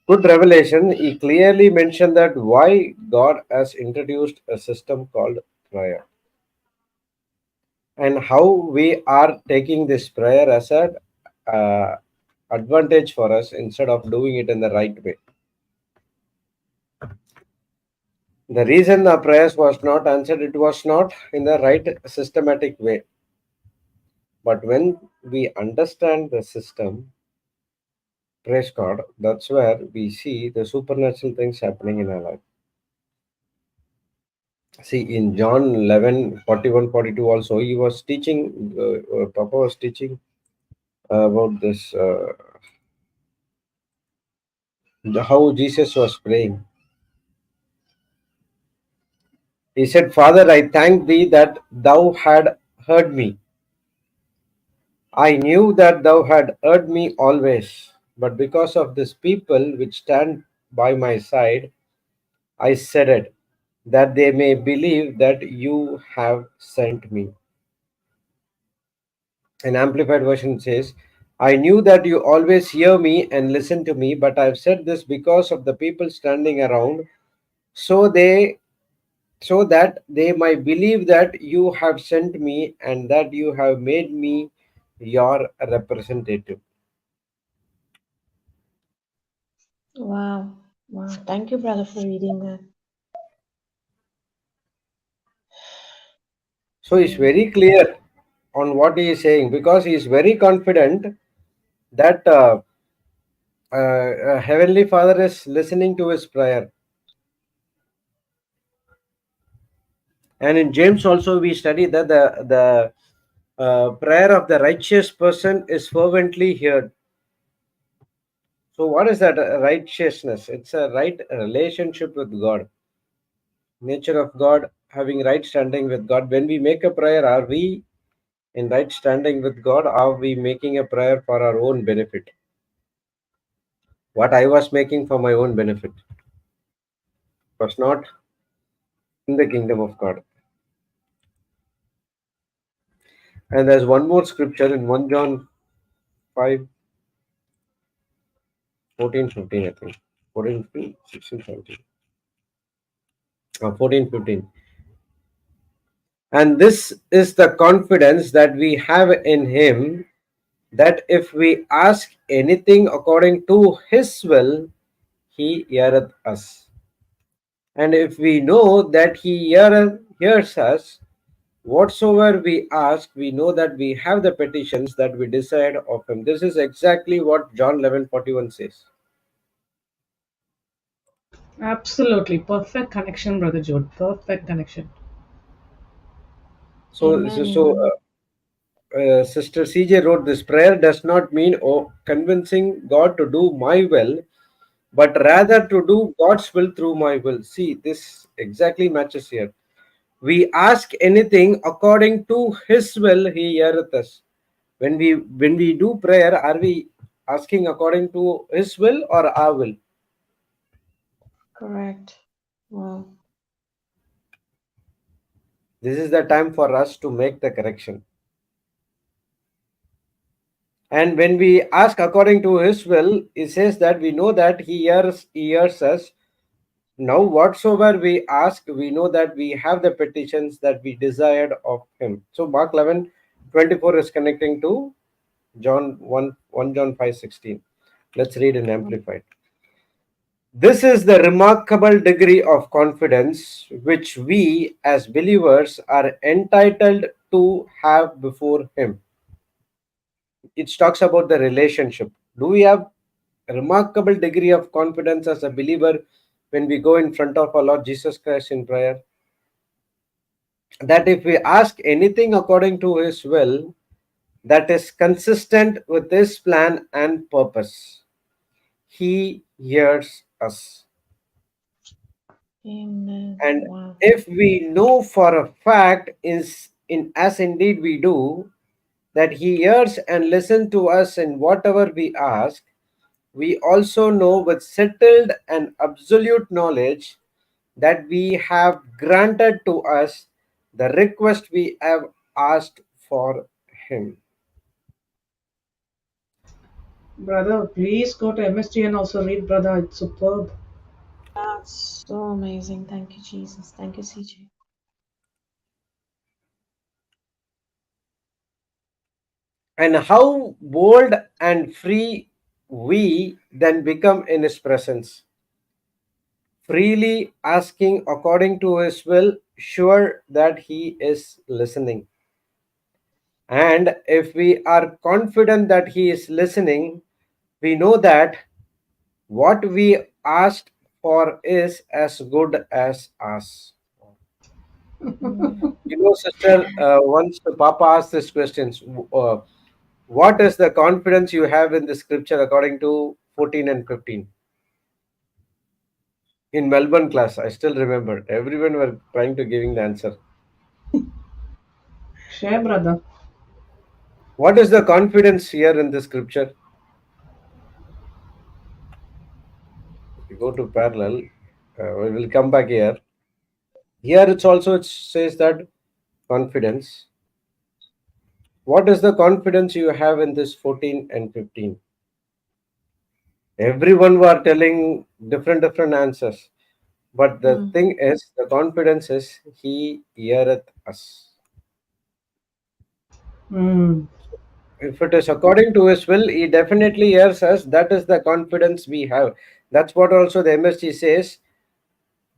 [SPEAKER 1] good revelation. He clearly mentioned that why God has introduced a system called prayer and how we are taking this prayer as a uh, advantage for us instead of doing it in the right way. The reason the prayers was not answered, it was not in the right systematic way. But when we understand the system, praise God, that's where we see the supernatural things happening in our life. See, in John 11, 41, 42 also, he was teaching, Papa was teaching about this, how Jesus was praying. He said, Father, I thank thee that thou had heard me. I knew that thou had heard me always, but because of this people which stand by my side, I said it, that they may believe that you have sent me. An amplified version says, I knew that you always hear me and listen to me, but I've said this because of the people standing around, so that they might believe that you have sent me and that you have made me your representative.
[SPEAKER 3] Wow. Wow. Thank you, brother, for reading that.
[SPEAKER 1] So he's very clear on what he is saying because he is very confident that Heavenly Father is listening to his prayer. And in James also we study that the prayer of the righteous person is fervently heard. So what is that righteousness? It's a right relationship with God, nature of God, having right standing with God. When we make a prayer, are we in right standing with God? Are we making a prayer for our own benefit? What I was making for my own benefit was not in the kingdom of God. And there's one more scripture in 1 John 5. 14, 15, I think. 14, 15, 16, 17. 14, 15. And this is the confidence that we have in Him, that if we ask anything according to His will, He heareth us. And if we know that He hears us, whatsoever we ask, we know that we have the petitions that we desired of Him. This is exactly what John 11:41 says.
[SPEAKER 2] Absolutely. Perfect connection, Brother Jude. Perfect connection.
[SPEAKER 1] So, so,
[SPEAKER 3] Amen.
[SPEAKER 1] so
[SPEAKER 3] Amen.
[SPEAKER 1] Sister CJ wrote, this prayer does not mean convincing God to do my will, but rather to do God's will through my will. See, this exactly matches here. We ask anything according to His will, He heareth us. When we do prayer, are we asking according to His will or our will?
[SPEAKER 3] Correct. Wow.
[SPEAKER 1] This is the time for us to make the correction. And when we ask according to His will, it says that we know that He hears us. Now, whatsoever we ask, we know that we have the petitions that we desired of Him. So, Mark 11:24 is connecting to John 1 John 5:16. Let's read in Amplified. This is the remarkable degree of confidence which we as believers are entitled to have before Him. It talks about the relationship. Do we have a remarkable degree of confidence as a believer when we go in front of our Lord Jesus Christ in prayer? That if we ask anything according to His will, that is consistent with His plan and purpose, He hears us.
[SPEAKER 3] Amen.
[SPEAKER 1] And
[SPEAKER 3] Wow.
[SPEAKER 1] if we know for a fact, as indeed we do, that He hears and listens to us in whatever we ask, we also know with settled and absolute knowledge that we have granted to us the request we have asked for Him.
[SPEAKER 2] Brother, please go to MSG and also read, brother. It's superb.
[SPEAKER 3] That's so amazing. Thank you, Jesus. Thank you, CJ.
[SPEAKER 1] And how bold and free we then become in His presence, freely asking according to His will, sure that He is listening. And if we are confident that He is listening, we know that what we asked for is as good as us.
[SPEAKER 3] Mm.
[SPEAKER 1] Sister, once the Papa asked this question, what is the confidence you have in the scripture according to 14 and 15? In Melbourne class, I still remember. Everyone were trying to giving the answer.
[SPEAKER 2] Share, brother.
[SPEAKER 1] What is the confidence here in the scripture? If you go to parallel, we will come back here. Here it says that confidence. What is the confidence you have in this 14 and 15? Everyone were telling different answers. But the
[SPEAKER 3] Mm.
[SPEAKER 1] thing is, the confidence is He heareth us.
[SPEAKER 2] Mm.
[SPEAKER 1] If it is according to His will, He definitely hears us. That is the confidence we have. That's what also the MSG says.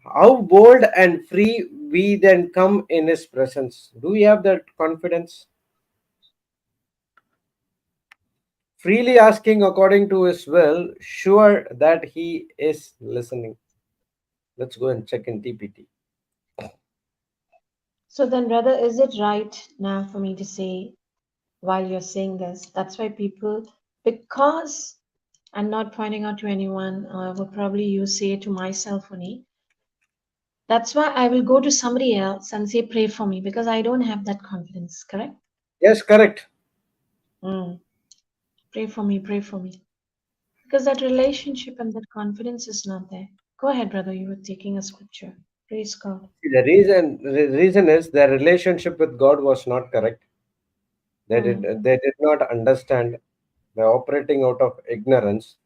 [SPEAKER 1] How bold and free we then come in His presence. Do we have that confidence? Freely asking according to His will, sure that He is listening. Let's go and check in TPT.
[SPEAKER 3] So then, brother, is it right now for me to say, while you're saying this, that's why people, because I'm not pointing out to anyone, will probably you say to myself only, that's why I will go to somebody else and say, pray for me, because I don't have that confidence, correct?
[SPEAKER 1] Yes, correct.
[SPEAKER 3] Mm. Pray for me, pray for me. Because that relationship and that confidence is not there. Go ahead, brother, you were taking a scripture. Praise God.
[SPEAKER 1] The reason is their relationship with God was not correct. They did
[SPEAKER 3] Mm.
[SPEAKER 1] they did not understand. They're operating out of ignorance.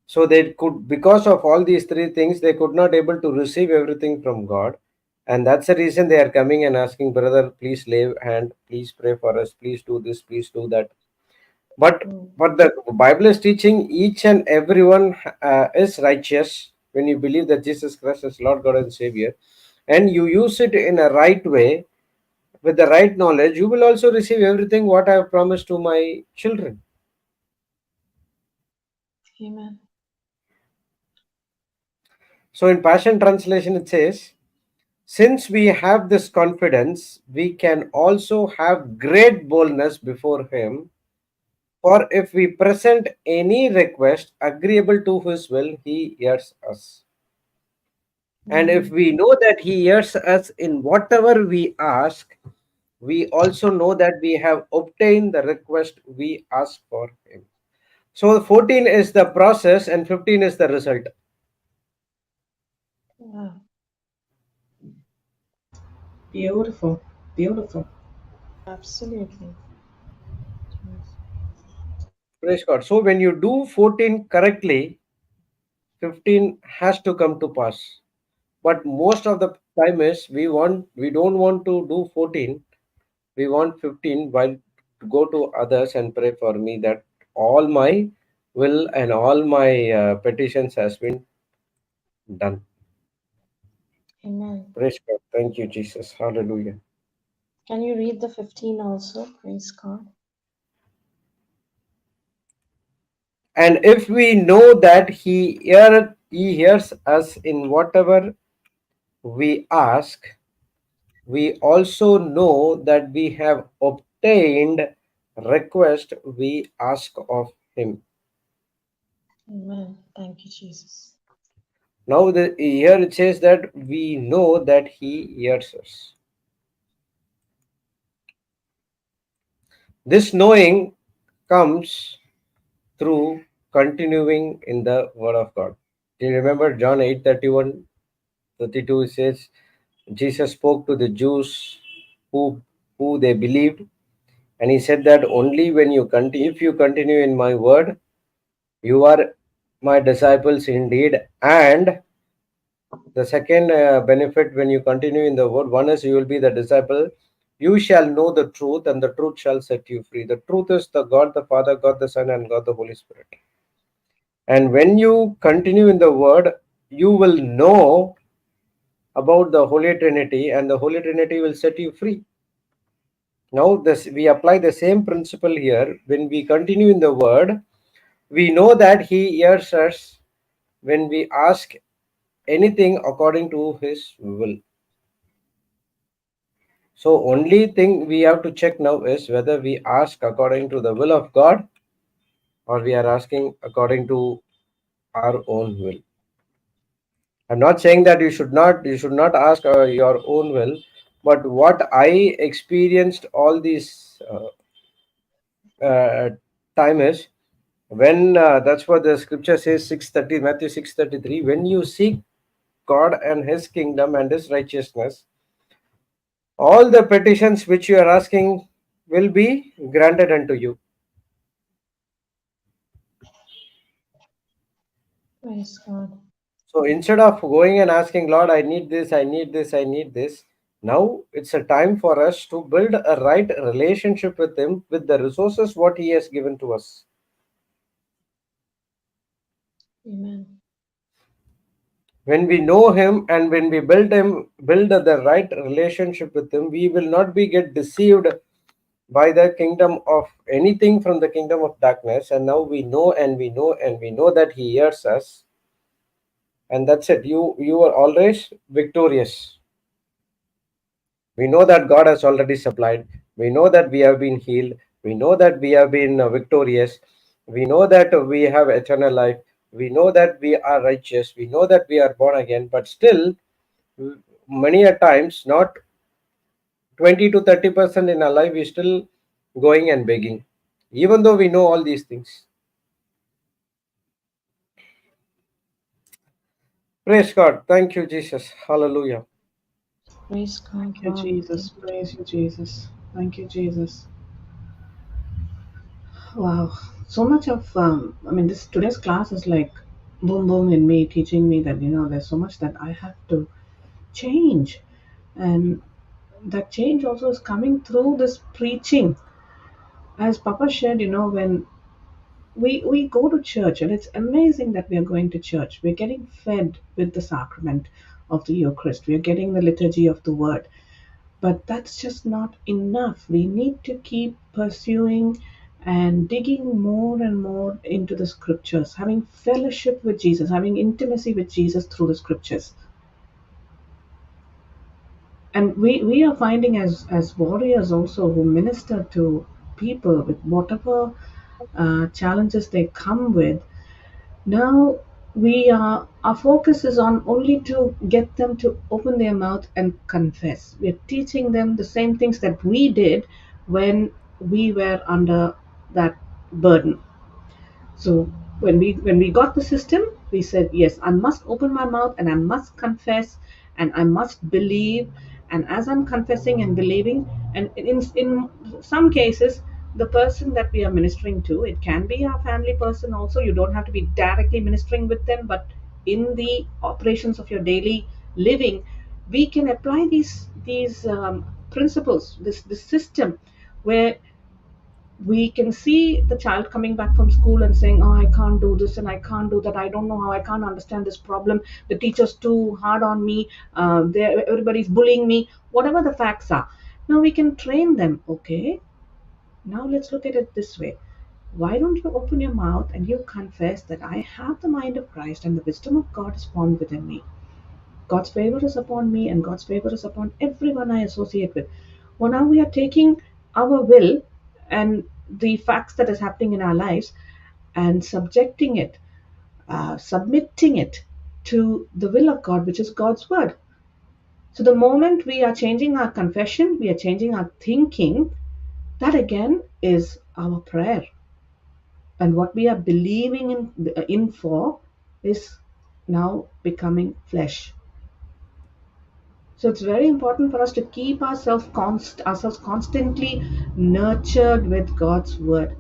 [SPEAKER 1] So they could, because of all these three things, they could not able to receive everything from God. And that's the reason they are coming and asking, brother, please lay hand, please pray for us, please do this, please do that. But
[SPEAKER 3] Mm.
[SPEAKER 1] but the Bible is teaching each and everyone is righteous when you believe that Jesus Christ is Lord God and Savior, and you use it in a right way with the right knowledge, you will also receive everything what I have promised to my children.
[SPEAKER 3] Amen.
[SPEAKER 1] So in Passion Translation it says, since we have this confidence, we can also have great boldness before Him. For if we present any request agreeable to His will, He hears us. And if
[SPEAKER 3] Amen.
[SPEAKER 1] we know that He hears us in whatever we ask, we also know that we have obtained the request we ask for Him. So 14 is the process and 15 is the result.
[SPEAKER 3] Wow.
[SPEAKER 2] Beautiful. Beautiful.
[SPEAKER 3] Absolutely. Yes.
[SPEAKER 1] Praise God. So when you do 14 correctly, 15 has to come to pass. But most of the time is we don't want to do 14, we want 15, while to go to others and pray for me that all my will and all my petitions has been done.
[SPEAKER 3] Amen.
[SPEAKER 1] Praise God. Thank you, Jesus. Hallelujah.
[SPEAKER 3] Can you read the 15 also? Praise God.
[SPEAKER 1] And if we know that he hears us in whatever we ask, we also know that we have obtained request we ask of him.
[SPEAKER 3] Amen. Thank you, Jesus.
[SPEAKER 1] Now here it says that we know that he hears us. This knowing comes through continuing in the word of God. Do you remember John 8:31-32 says Jesus spoke to the Jews who they believed, and he said that only when you continue, if you continue in my word, you are my disciples indeed. And the second benefit when you continue in the word, one is you will be the disciple. You shall know the truth, and the truth shall set you free. The truth is the God the Father, God the Son, and God the Holy Spirit. And when you continue in the word, you will know about the Holy Trinity, and the Holy Trinity will set you free. Now, this we apply the same principle here. When we continue in the word, we know that He hears us when we ask anything according to His will. So, only thing we have to check now is whether we ask according to the will of God or we are asking according to our own will. I'm not saying that you should not ask your own will, but what I experienced all these uh, time is when that's what the scripture says 6:30 Matthew 6:33, when you seek God and His kingdom and His righteousness, all the petitions which you are asking will be granted unto you.
[SPEAKER 3] Praise God.
[SPEAKER 1] So instead of going and asking, Lord, I need this, I need this, I need this, now it's a time for us to build a right relationship with Him with the resources what He has given to us.
[SPEAKER 3] Amen.
[SPEAKER 1] When we know Him and when we build the right relationship with Him, we will not be get deceived by the kingdom of anything from the kingdom of darkness. And now we know and we know and we know that He hears us, and that's it. You are always victorious. We know that God has already supplied. We know that we have been healed. We know that we have been victorious. We know that we have eternal life. We know that we are righteous. We know that we are born again. But still, many a times, not 20 to 30% in our life, we still going and begging, even though we know all these things. Praise God. Thank you, Jesus. Hallelujah.
[SPEAKER 3] Praise God.
[SPEAKER 2] Thank you,
[SPEAKER 3] Wow.
[SPEAKER 2] Jesus.
[SPEAKER 3] Thank you,
[SPEAKER 2] Praise you,
[SPEAKER 3] Jesus.
[SPEAKER 2] Jesus. Thank you, Jesus. Wow. So much of I mean this today's class is like boom boom in me, teaching me that, there's so much that I have to change. And that change also is coming through this preaching. As Papa shared, when we go to church, and it's amazing that we are going to church. We're getting fed with the sacrament of the Eucharist. We are getting the liturgy of the word. But that's just not enough. We need to keep pursuing and digging more and more into the scriptures, having fellowship with Jesus, having intimacy with Jesus through the scriptures. And we are finding as warriors also who minister to people with whatever challenges they come with. Now our focus is on only to get them to open their mouth and confess. We're teaching them the same things that we did when we were under that burden. So when we got the system, we said, yes, I must open my mouth and I must confess and I must believe. And as I'm confessing and believing, and in some cases, the person that we are ministering to, it can be our family person also. You don't have to be directly ministering with them, but in the operations of your daily living, we can apply these principles, this system, where we can see the child coming back from school and saying, oh, I can't do this and I can't do that, I don't know how, I can't understand this problem, the teacher's too hard on me, everybody's bullying me, whatever the facts are. Now we can train them. Okay, now let's look at it this way. Why don't you open your mouth and you confess that I have the mind of Christ and the wisdom of God is formed within me. God's favor is upon me and God's favor is upon everyone I associate with. Well, now we are taking our will and the facts that is happening in our lives and subjecting it, submitting it to the will of God, which is God's word. So the moment we are changing our confession, we are changing our thinking, that again is our prayer. And what we are believing in for is now becoming flesh. So it's very important for us to keep ourselves constantly nurtured with God's word.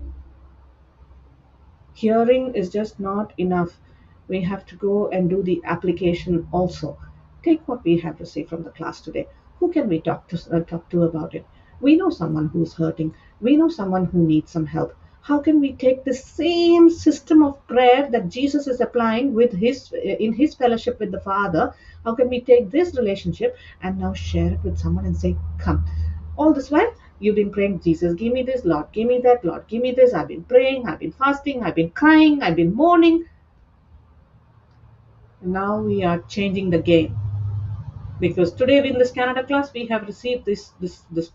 [SPEAKER 2] Hearing is just not enough. We have to go and do the application also. Take what we have received from the class today. Who can we talk to about it? We know someone who's hurting. We know someone who needs some help. How can we take the same system of prayer that Jesus is applying with his in his fellowship with the Father? How can we take this relationship and now share it with someone and say, "Come"? All this while you've been praying, Jesus, give me this, Lord, give me that, Lord, give me this. I've been praying, I've been fasting, I've been crying, I've been mourning. Now we are changing the game. Because today in this Canada class, we have received this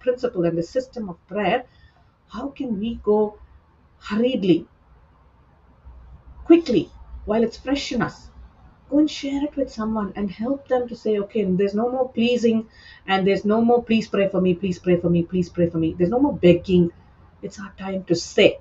[SPEAKER 2] principle and this system of prayer. How can we go hurriedly, quickly, while it's fresh in us? Go and share it with someone and help them to say, okay, there's no more pleasing and there's no more please pray for me, please pray for me, please pray for me. There's no more begging. It's our time to say.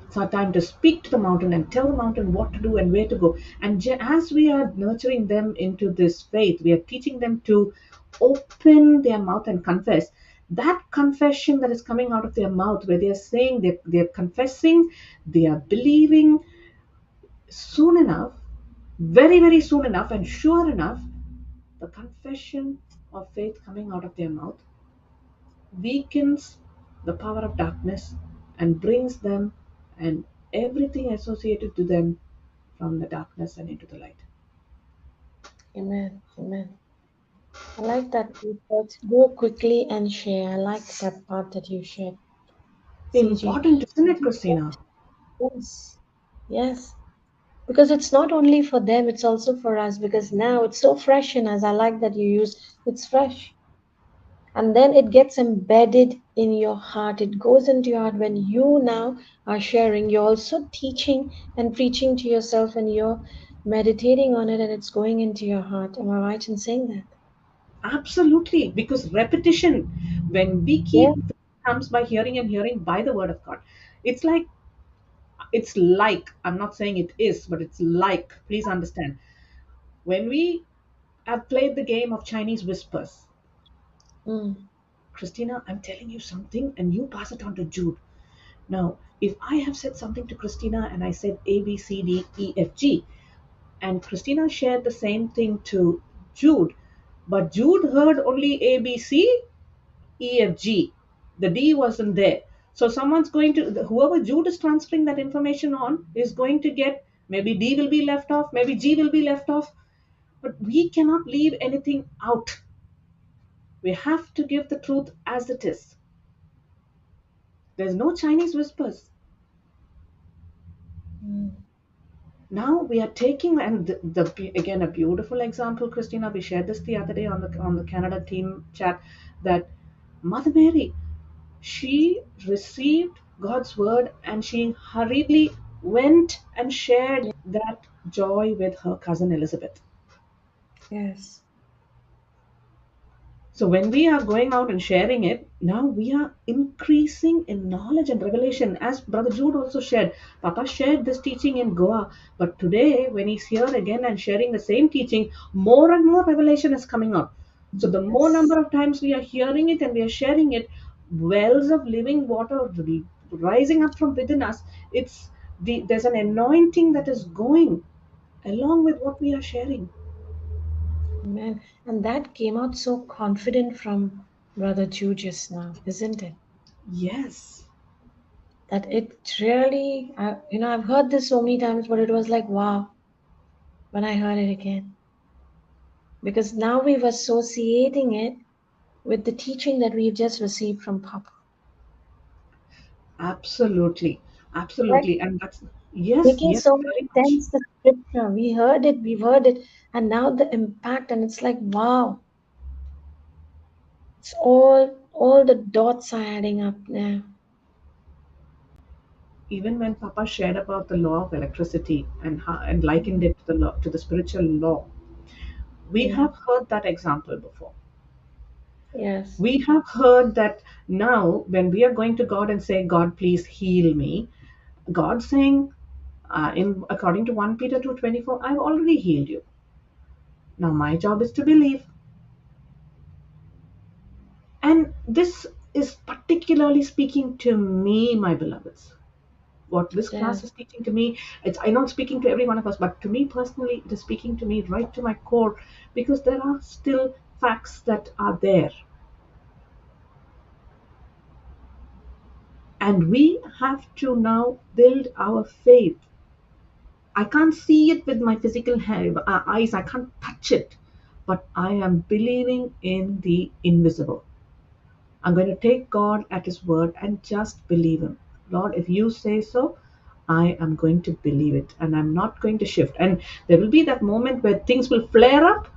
[SPEAKER 2] It's our time to speak to the mountain and tell the mountain what to do and where to go. And as we are nurturing them into this faith, we are teaching them to open their mouth and confess. That confession that is coming out of their mouth, where they are saying, they're confessing, they are believing, soon enough, very, very soon enough, and sure enough, the confession of faith coming out of their mouth weakens the power of darkness and brings them and everything associated to them from the darkness and into the light.
[SPEAKER 3] Amen. Amen. I like that you said go quickly and share. I like that part that you shared, CG.
[SPEAKER 2] Important, isn't it, Christina?
[SPEAKER 3] Yes. Yes. Because it's not only for them, it's also for us. Because now it's so fresh in us. I like that you use it's fresh. And then it gets embedded in your heart. It goes into your heart when you now are sharing. You're also teaching and preaching to yourself and you're meditating on it and it's going into your heart. Am I right in saying that?
[SPEAKER 2] Absolutely, because repetition, when we
[SPEAKER 3] Yeah.
[SPEAKER 2] keep comes by hearing and hearing by the word of God. It's like I'm not saying it is, but it's like, please understand. When we have played the game of Chinese whispers,
[SPEAKER 3] Mm.
[SPEAKER 2] Christina, I'm telling you something and you pass it on to Jude. Now, if I have said something to Christina and I said A, B, C, D, E, F, G, and Christina shared the same thing to Jude, but Jude heard only A, B, C, E, F, G. The D wasn't there. So someone's going to, whoever Jude is transferring that information on is going to get, maybe D will be left off, maybe G will be left off, but we cannot leave anything out. We have to give the truth as it is. There's no Chinese whispers. Now we are taking, and again, a beautiful example, Christina, we shared this the other day on the Canada team chat, that Mother Mary, she received God's word and she hurriedly went and shared that joy with her cousin Elizabeth.
[SPEAKER 3] Yes.
[SPEAKER 2] So when we are going out and sharing it, now we are increasing in knowledge and revelation. As Brother Jude also shared, Papa shared this teaching in Goa, but today when he's here again and sharing the same teaching, more and more revelation is coming out. So the more
[SPEAKER 3] Yes.
[SPEAKER 2] number of times we are hearing it and we are sharing it, wells of living water will be rising up from within us. There's an anointing that is going along with what we are sharing.
[SPEAKER 3] Amen. And that came out so confident from Brother Jude just now, isn't it?
[SPEAKER 2] Yes.
[SPEAKER 3] That it really, I've heard this so many times, but it was like, wow, when I heard it again. Because now we've associating it with the teaching that we've just received from Papa.
[SPEAKER 2] Absolutely,
[SPEAKER 3] Like
[SPEAKER 2] absolutely, and that's yes,
[SPEAKER 3] making
[SPEAKER 2] yes,
[SPEAKER 3] so
[SPEAKER 2] very
[SPEAKER 3] much
[SPEAKER 2] much.
[SPEAKER 3] sense the scripture. We've heard it, and now the impact, and it's like, wow, it's all the dots are adding up now.
[SPEAKER 2] Even when Papa shared about the law of electricity and likened it to the law, to the spiritual law, we
[SPEAKER 3] Yeah.
[SPEAKER 2] have heard that example before.
[SPEAKER 3] Yes.
[SPEAKER 2] We have heard that now when we are going to God and say, God, please heal me, God saying, in according to 1 Peter 2:24, I've already healed you. Now my job is to believe. And this is particularly speaking to me, my beloveds. What this class
[SPEAKER 3] Yes.
[SPEAKER 2] is teaching to me, I know it's speaking to every one of us, but to me personally, it is speaking to me right to my core, because there are still facts that are there. And we have to now build our faith. I can't see it with my physical eyes, I can't touch it, but I am believing in the invisible. I'm going to take God at His word and just believe Him. Lord, if you say so, I am going to believe it and I'm not going to shift. And there will be that moment where things will flare up.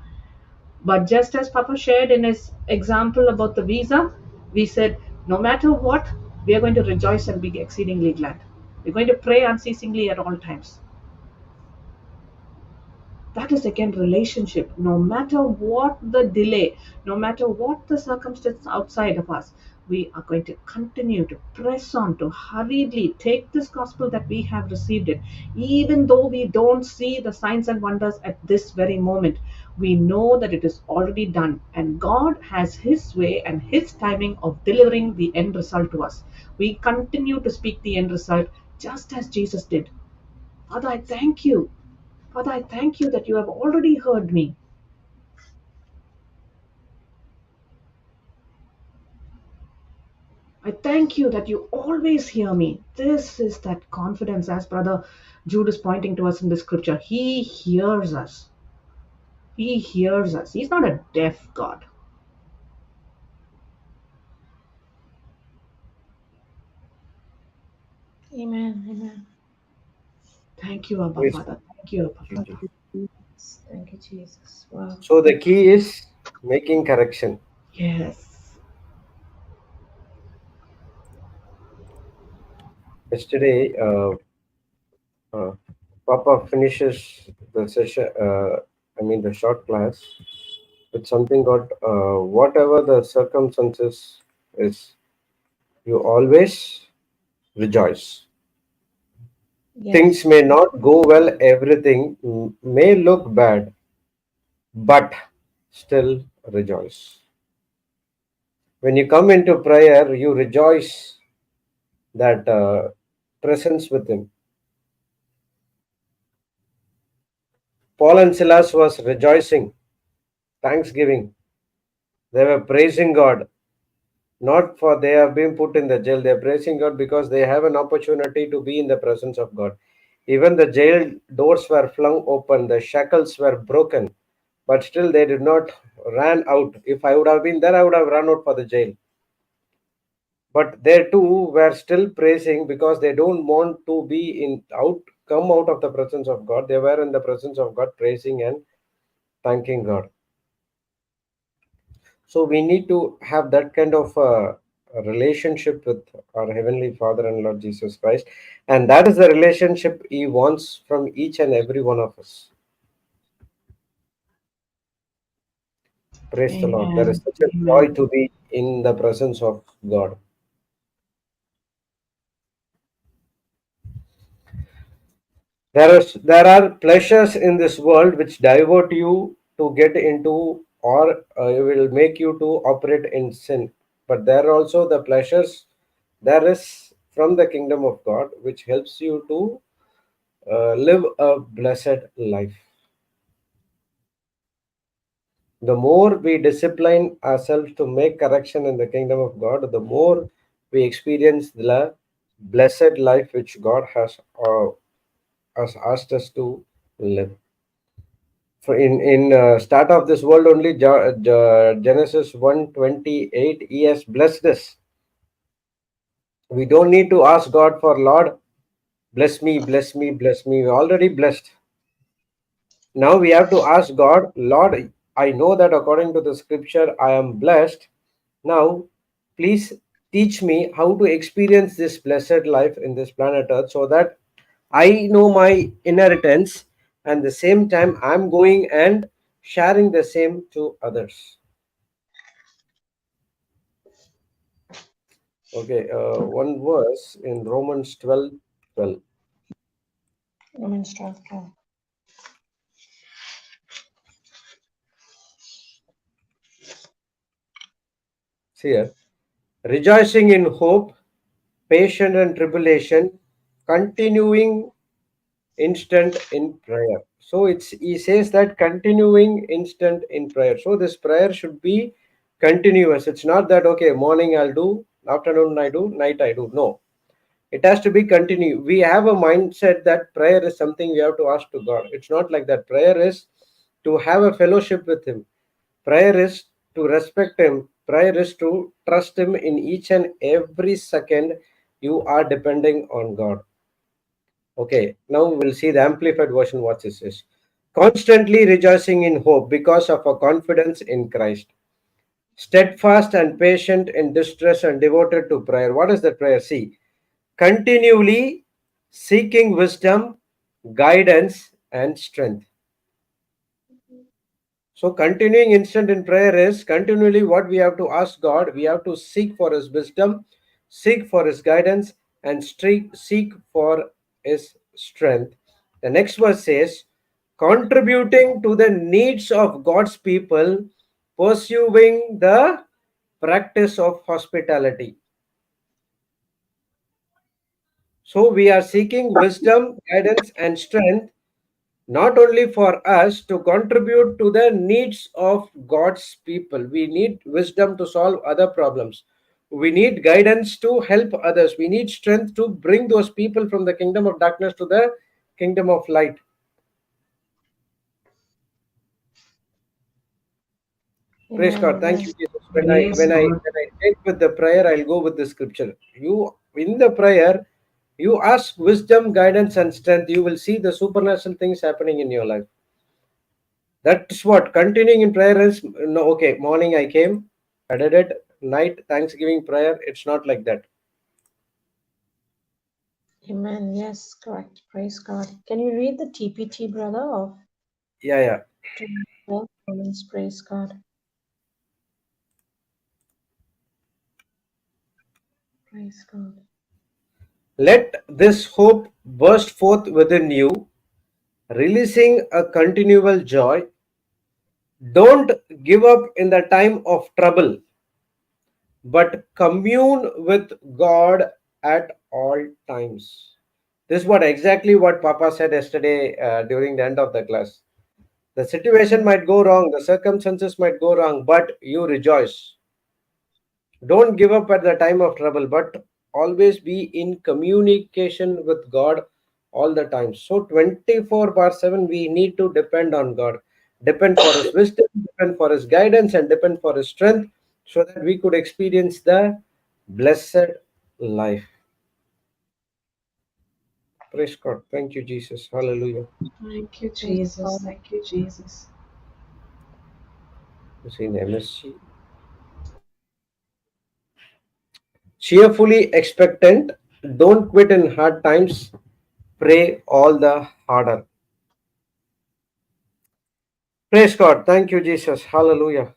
[SPEAKER 2] But just as Papa shared in his example about the visa, we said, no matter what, we are going to rejoice and be exceedingly glad. We're going to pray unceasingly at all times. That is again relationship. No matter what the delay, no matter what the circumstance outside of us, we are going to continue to press on, to hurriedly take this gospel that we have received it. Even though we don't see the signs and wonders at this very moment, we know that it is already done. And God has His way and His timing of delivering the end result to us. We continue to speak the end result just as Jesus did. Father, I thank you. Father, I thank you that you have already heard me. I thank you that you always hear me. This is that confidence, as Brother Jude is pointing to us in the scripture. He hears us. He hears us. He's not a deaf God.
[SPEAKER 3] Amen. Amen.
[SPEAKER 2] Thank you, Abba
[SPEAKER 1] Praise
[SPEAKER 2] Father. Thank you, Abba
[SPEAKER 1] God.
[SPEAKER 2] Father.
[SPEAKER 3] Thank you, Jesus. Wow.
[SPEAKER 1] So the key is making correction.
[SPEAKER 2] Yes.
[SPEAKER 1] Yesterday, Papa finishes the session, the short class with something called whatever the circumstances is, you always rejoice. Things
[SPEAKER 3] Yes.
[SPEAKER 1] may not go well, everything may look bad, but still rejoice. When you come into prayer, you rejoice that presence with him. Paul and Silas was rejoicing, thanksgiving. They were praising God, not for they have been put in the jail. They are praising God because they have an opportunity to be in the presence of God. Even the jail doors were flung open, the shackles were broken, but still they did not ran out. If I would have been there, I would have run out for the jail. But they too were still praising because they don't want to be come out of the presence of God. They were in the presence of God, praising and thanking God. So we need to have that kind of a relationship with our Heavenly Father and Lord Jesus Christ. And that is the relationship He wants from each and every one of us. Praise the Lord. There is
[SPEAKER 2] Amen.
[SPEAKER 1] such a joy
[SPEAKER 2] Amen.
[SPEAKER 1] to be in the presence of God. There are pleasures in this world which divert you to get into or will make you to operate in sin. But there are also the pleasures there is from the kingdom of God which helps you to live a blessed life. The more we discipline ourselves to make correction in the kingdom of God, the more we experience the blessed life which God has asked us to live. For in start of this world only, Genesis 1:28, He has blessed us. We don't need to ask God for Lord, bless me, bless me, bless me. We're already blessed. Now we have to ask God, Lord, I know that according to the scripture I am blessed. Now, please teach me how to experience this blessed life in this planet Earth so that I know my inheritance and the same time I'm going and sharing the same to others. Okay, one verse in Romans 12:12.
[SPEAKER 3] Romans 12:12.
[SPEAKER 1] See here, rejoicing in hope, patient in tribulation, continuing instant in prayer. So he says that continuing instant in prayer. So this prayer should be continuous. It's not that okay, morning I'll do, afternoon I do, night I do. No, it has to be continued. We have a mindset that prayer is something we have to ask to God. It's not like that. Prayer is to have a fellowship with Him. Prayer is to respect Him. Prayer is to trust Him in each and every second you are depending on God. Okay, now we'll see the amplified version. What this is: constantly rejoicing in hope because of our confidence in Christ, steadfast and patient in distress and devoted to prayer. What is that prayer? See, continually seeking wisdom, guidance, and strength. So, continuing instant in prayer is continually what we have to ask God. We have to seek for His wisdom, seek for His guidance, and seek for His strength. The next verse says, contributing to the needs of God's people, pursuing the practice of hospitality. So, we are seeking wisdom, guidance, and strength not only for us to contribute to the needs of God's people. We need wisdom to solve other problems. We need guidance to help others. We need strength to bring those people from the kingdom of darkness to the kingdom of light. Praise God.
[SPEAKER 3] Amen.
[SPEAKER 1] Thank you,
[SPEAKER 3] Yes.
[SPEAKER 1] Jesus. When I
[SPEAKER 2] Praise
[SPEAKER 1] when I
[SPEAKER 2] God.
[SPEAKER 1] when I take with the prayer, I'll go with the scripture. You in the prayer, you ask wisdom, guidance, and strength. You will see the supernatural things happening in your life. That's what continuing in prayer is. No, okay, morning I came, I did it, night Thanksgiving prayer. It's not like that.
[SPEAKER 3] Amen. Yes, correct. Praise God. Can you read the TPT, brother, of
[SPEAKER 1] Yeah, yeah.
[SPEAKER 3] 12 Romans? Praise God. Praise God.
[SPEAKER 1] Let this hope burst forth within you, releasing a continual joy. Don't give up in the time of trouble, but commune with God at all times. This is exactly what Papa said yesterday during the end of the class. The situation might go wrong, the circumstances might go wrong, but you rejoice. Don't give up at the time of trouble, but always be in communication with God all the time. So 24/7, we need to depend on God, depend for His wisdom, depend for His guidance, and depend for His strength, so that we could experience the blessed life. Praise God. Thank you, Jesus. Hallelujah.
[SPEAKER 2] Thank you, Jesus. Thank you, Jesus.
[SPEAKER 1] This is in MSC. Cheerfully expectant. Don't quit in hard times. Pray all the harder. Praise God. Thank you, Jesus. Hallelujah.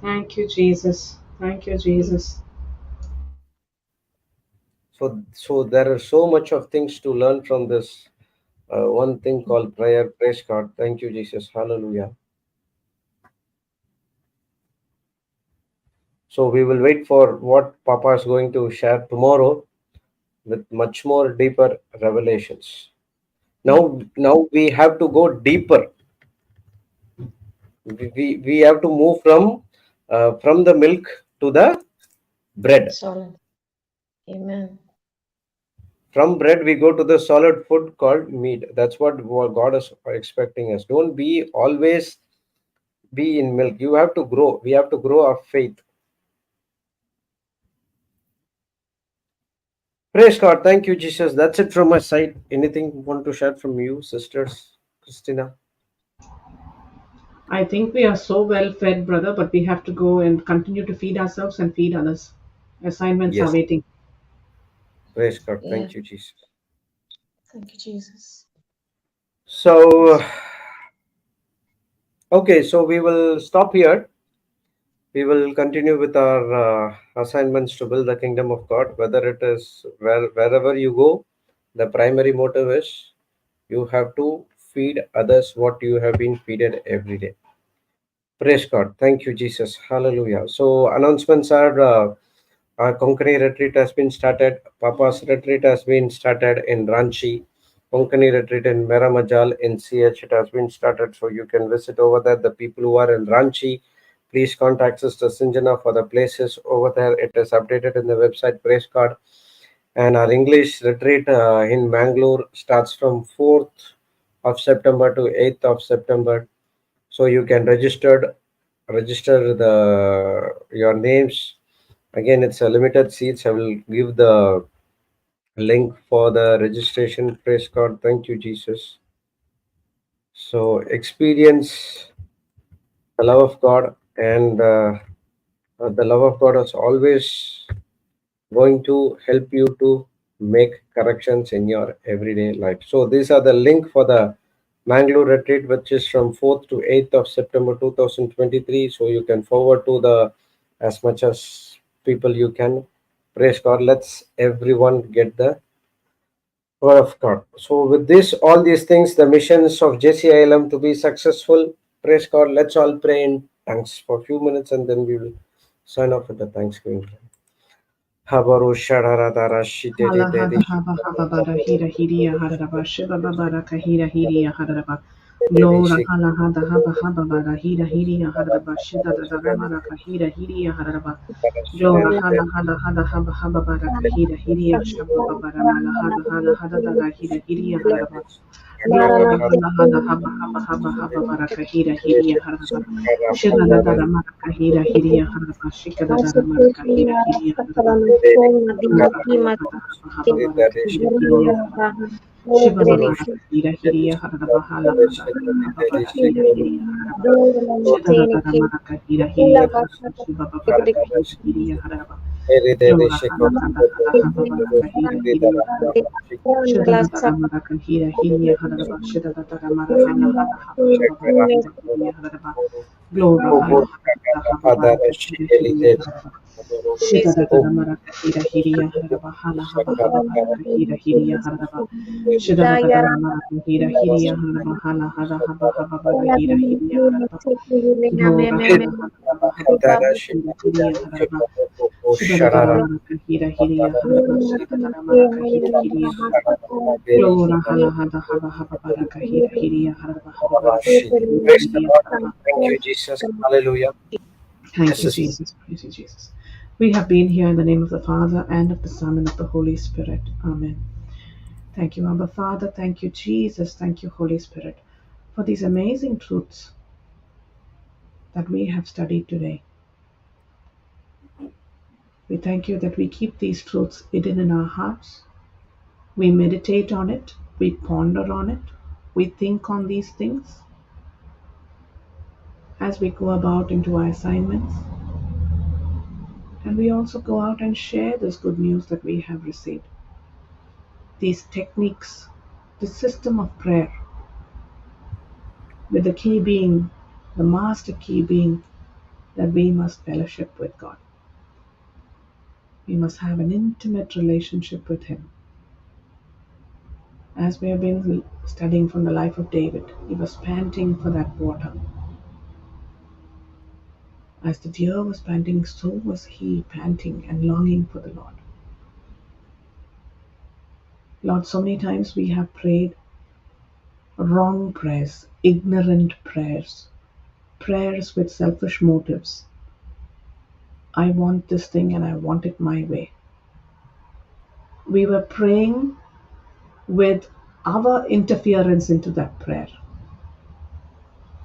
[SPEAKER 2] Thank you, Jesus. Thank you, Jesus.
[SPEAKER 1] So there are so much of things to learn from this one thing called prayer. Praise God. Thank you, Jesus. Hallelujah. So we will wait for what Papa is going to share tomorrow with much more deeper revelations. Now we have to go deeper. We have to move from the milk to the bread.
[SPEAKER 3] Solid. Amen.
[SPEAKER 1] From bread we go to the solid food called meat. That's what God is expecting us. Don't be always be in milk. You have to grow. We have to grow our faith. Praise God. Thank you, Jesus. That's it from my side. Anything you want to share from you, sisters? Christina?
[SPEAKER 2] I think we are so well fed, brother, but we have to go and continue to feed ourselves and feed others. Assignments are
[SPEAKER 1] Yes.
[SPEAKER 2] waiting.
[SPEAKER 1] Praise God.
[SPEAKER 3] Yeah.
[SPEAKER 1] Thank you, Jesus.
[SPEAKER 3] Thank you, Jesus.
[SPEAKER 1] So, okay, so we will stop here. We will continue with our assignments to build the kingdom of God. Whether it is wherever you go, the primary motive is you have to feed others what you have been feeded every day. Praise God. Thank you, Jesus. Hallelujah. So announcements are our Konkani retreat has been started. Papa's retreat has been started in Ranchi. Konkani retreat in Meramajal in CH. It has been started. So you can visit over there. The people who are in Ranchi, please contact Sister Sinjana for the places over there. It is updated in the website. Praise God. And our English retreat in Mangalore starts from 4th of September to 8th of September. So you can register your names. Again, it's a limited seats. I will give the link for the registration. Praise God. Thank you, Jesus. So experience the love of God, and the love of God is always going to help you to make corrections in your everyday life. So these are the link for the Mangalore retreat, which is from 4th to 8th of September 2023. So you can forward to the as much as people you can. Praise God. Let's everyone get the word of God. So with this, all these things, the missions of JCILM to be successful. Praise God. Let's all pray in thanks for a few minutes, and then we will sign off with the Thanksgiving. Habaru Shadara Shite
[SPEAKER 2] Hala hada haba haba bara hira hiriya haraba shiva babara kahira hiriya haraba. Glora hala hada haba haba bara hira hiriya haraba shida da ramara kahira hiriya haraba. Glora hala hada hada haba haba bara kahira hiriya shaba babara mala hada hada hada da hira hiriya haraba. Glory, hada hada haba haba haba haba bara kahira hiriya haraba. Shida da ramara kahira hiriya haraba shika da ramara kahira hiriya haraba. Shiva Baba Hira Hiria Haraba Hala Hada Baba Hira Hiria Haraba Shidara Maraka Hira Hiria Haraba Shiva Baba Hira Hiria Haraba Lora Hala Hada Hada Haba Baraka Hira Hiria Haraba Shidara Maraka Hira Hiria Haraba Shidara Marahala Hada Haba Haba Bara Hira Hiria Haraba Glora Hala Shida da da da maraka hira hiriya haraba hala haba haba baraka hira hiriya haraba. Shida da da da maraka hira hiriya haraba hala hada haba haba bara hira hiriya haraba. Glora hala haba haba haba baraka hira hiriya haraba. Shida da da maraka hira hiriya haraba. Shida da da maraka hira hiriya haraba. Glora hala hada haba haba baraka hira hiriya haraba haba baraka hira
[SPEAKER 1] Praise the
[SPEAKER 2] hiriya
[SPEAKER 1] Lord.
[SPEAKER 2] haraba.
[SPEAKER 1] Thank you, Jesus. Hallelujah.
[SPEAKER 2] Thank
[SPEAKER 1] Yes,
[SPEAKER 2] you,
[SPEAKER 1] sister.
[SPEAKER 2] Jesus. Praise you, Jesus. We have been here in the name of the Father, and of the Son, and of the Holy Spirit. Amen. Thank you, Abba Father. Thank you, Jesus. Thank you, Holy Spirit, for these amazing truths that we have studied today. We thank you that we keep these truths hidden in our hearts. We meditate on it. We ponder on it. We think on these things as we go about into our assignments. And we also go out and share this good news that we have received. These techniques, the system of prayer, with the key being, the master key being, that we must fellowship with God. We must have an intimate relationship with Him. As we have been studying from the life of David, he was panting for that water. As the deer was panting, so was he panting and longing for the Lord. Lord, so many times we have prayed wrong prayers, ignorant prayers, prayers with selfish motives. I want this thing and I want it my way. We were praying with our interference into that prayer.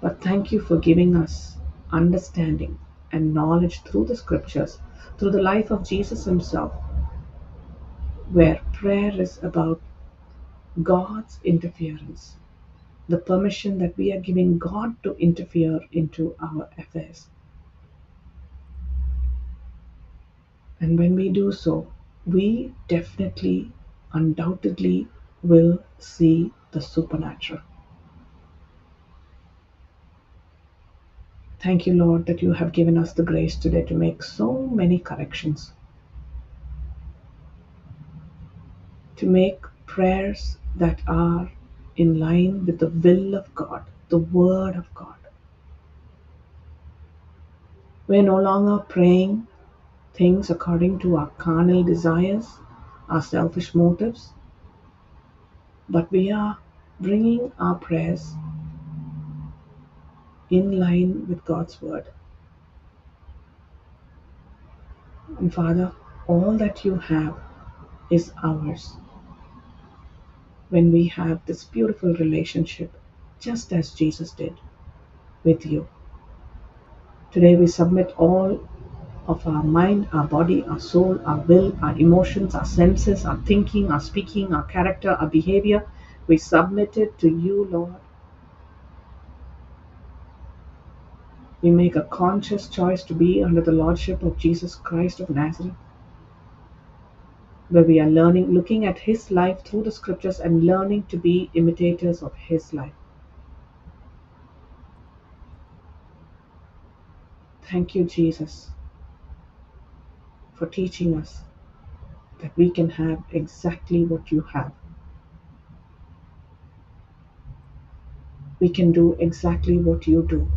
[SPEAKER 2] But thank you for giving us understanding and knowledge through the scriptures, through the life of Jesus Himself, where prayer is about God's interference, the permission that we are giving God to interfere into our affairs. And when we do so, we definitely, undoubtedly will see the supernatural. Thank you, Lord, that you have given us the grace today to make so many corrections, to make prayers that are in line with the will of God, the Word of God. We're no longer praying things according to our carnal desires, our selfish motives, but we are bringing our prayers in line with God's Word. And Father, all that you have is ours when we have this beautiful relationship, just as Jesus did with you. Today we submit all of our mind, our body, our soul, our will, our emotions, our senses, our thinking, our speaking, our character, our behavior. We submit it to you, Lord. We make a conscious choice to be under the Lordship of Jesus Christ of Nazareth, where we are learning, looking at His life through the scriptures and learning to be imitators of His life. Thank you, Jesus, for teaching us that we can have exactly what you have. We can do exactly what you do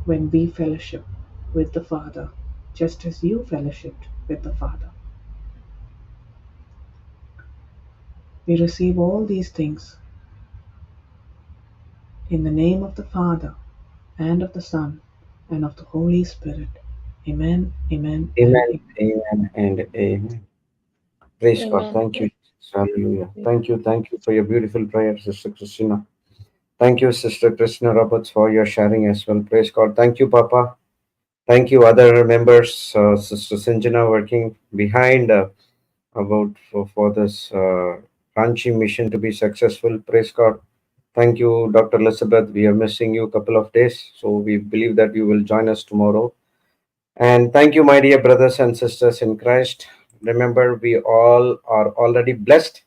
[SPEAKER 2] when we fellowship with the Father, just as you fellowshipped with the Father. We receive all these things in the name of the Father, and of the Son, and of the Holy Spirit. Amen, amen, and
[SPEAKER 1] Amen,
[SPEAKER 2] amen.
[SPEAKER 1] amen, and amen. Praise God.
[SPEAKER 3] Amen.
[SPEAKER 1] Thank you, Jesus. Hallelujah. Thank you for your beautiful prayer, Sister Christina. Thank you, Sister Christina Roberts, for your sharing as well. Praise God. Thank you, Papa. Thank you, other members, Sister Sanjana, working behind about for this Ranchi mission to be successful. Praise God. Thank you, Dr. Elizabeth. We are missing you a couple of days, so we believe that you will join us tomorrow. And thank you, my dear brothers and sisters in Christ. Remember, we all are already blessed,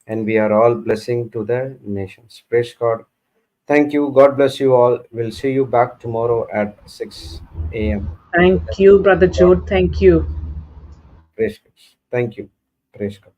[SPEAKER 1] and we are all blessing to the nations. Praise God. Thank you. God bless you all. We'll see you back tomorrow at 6 a.m.
[SPEAKER 2] Thank you, Brother Jude. Thank you.
[SPEAKER 1] Praise God. Thank you. Praise God.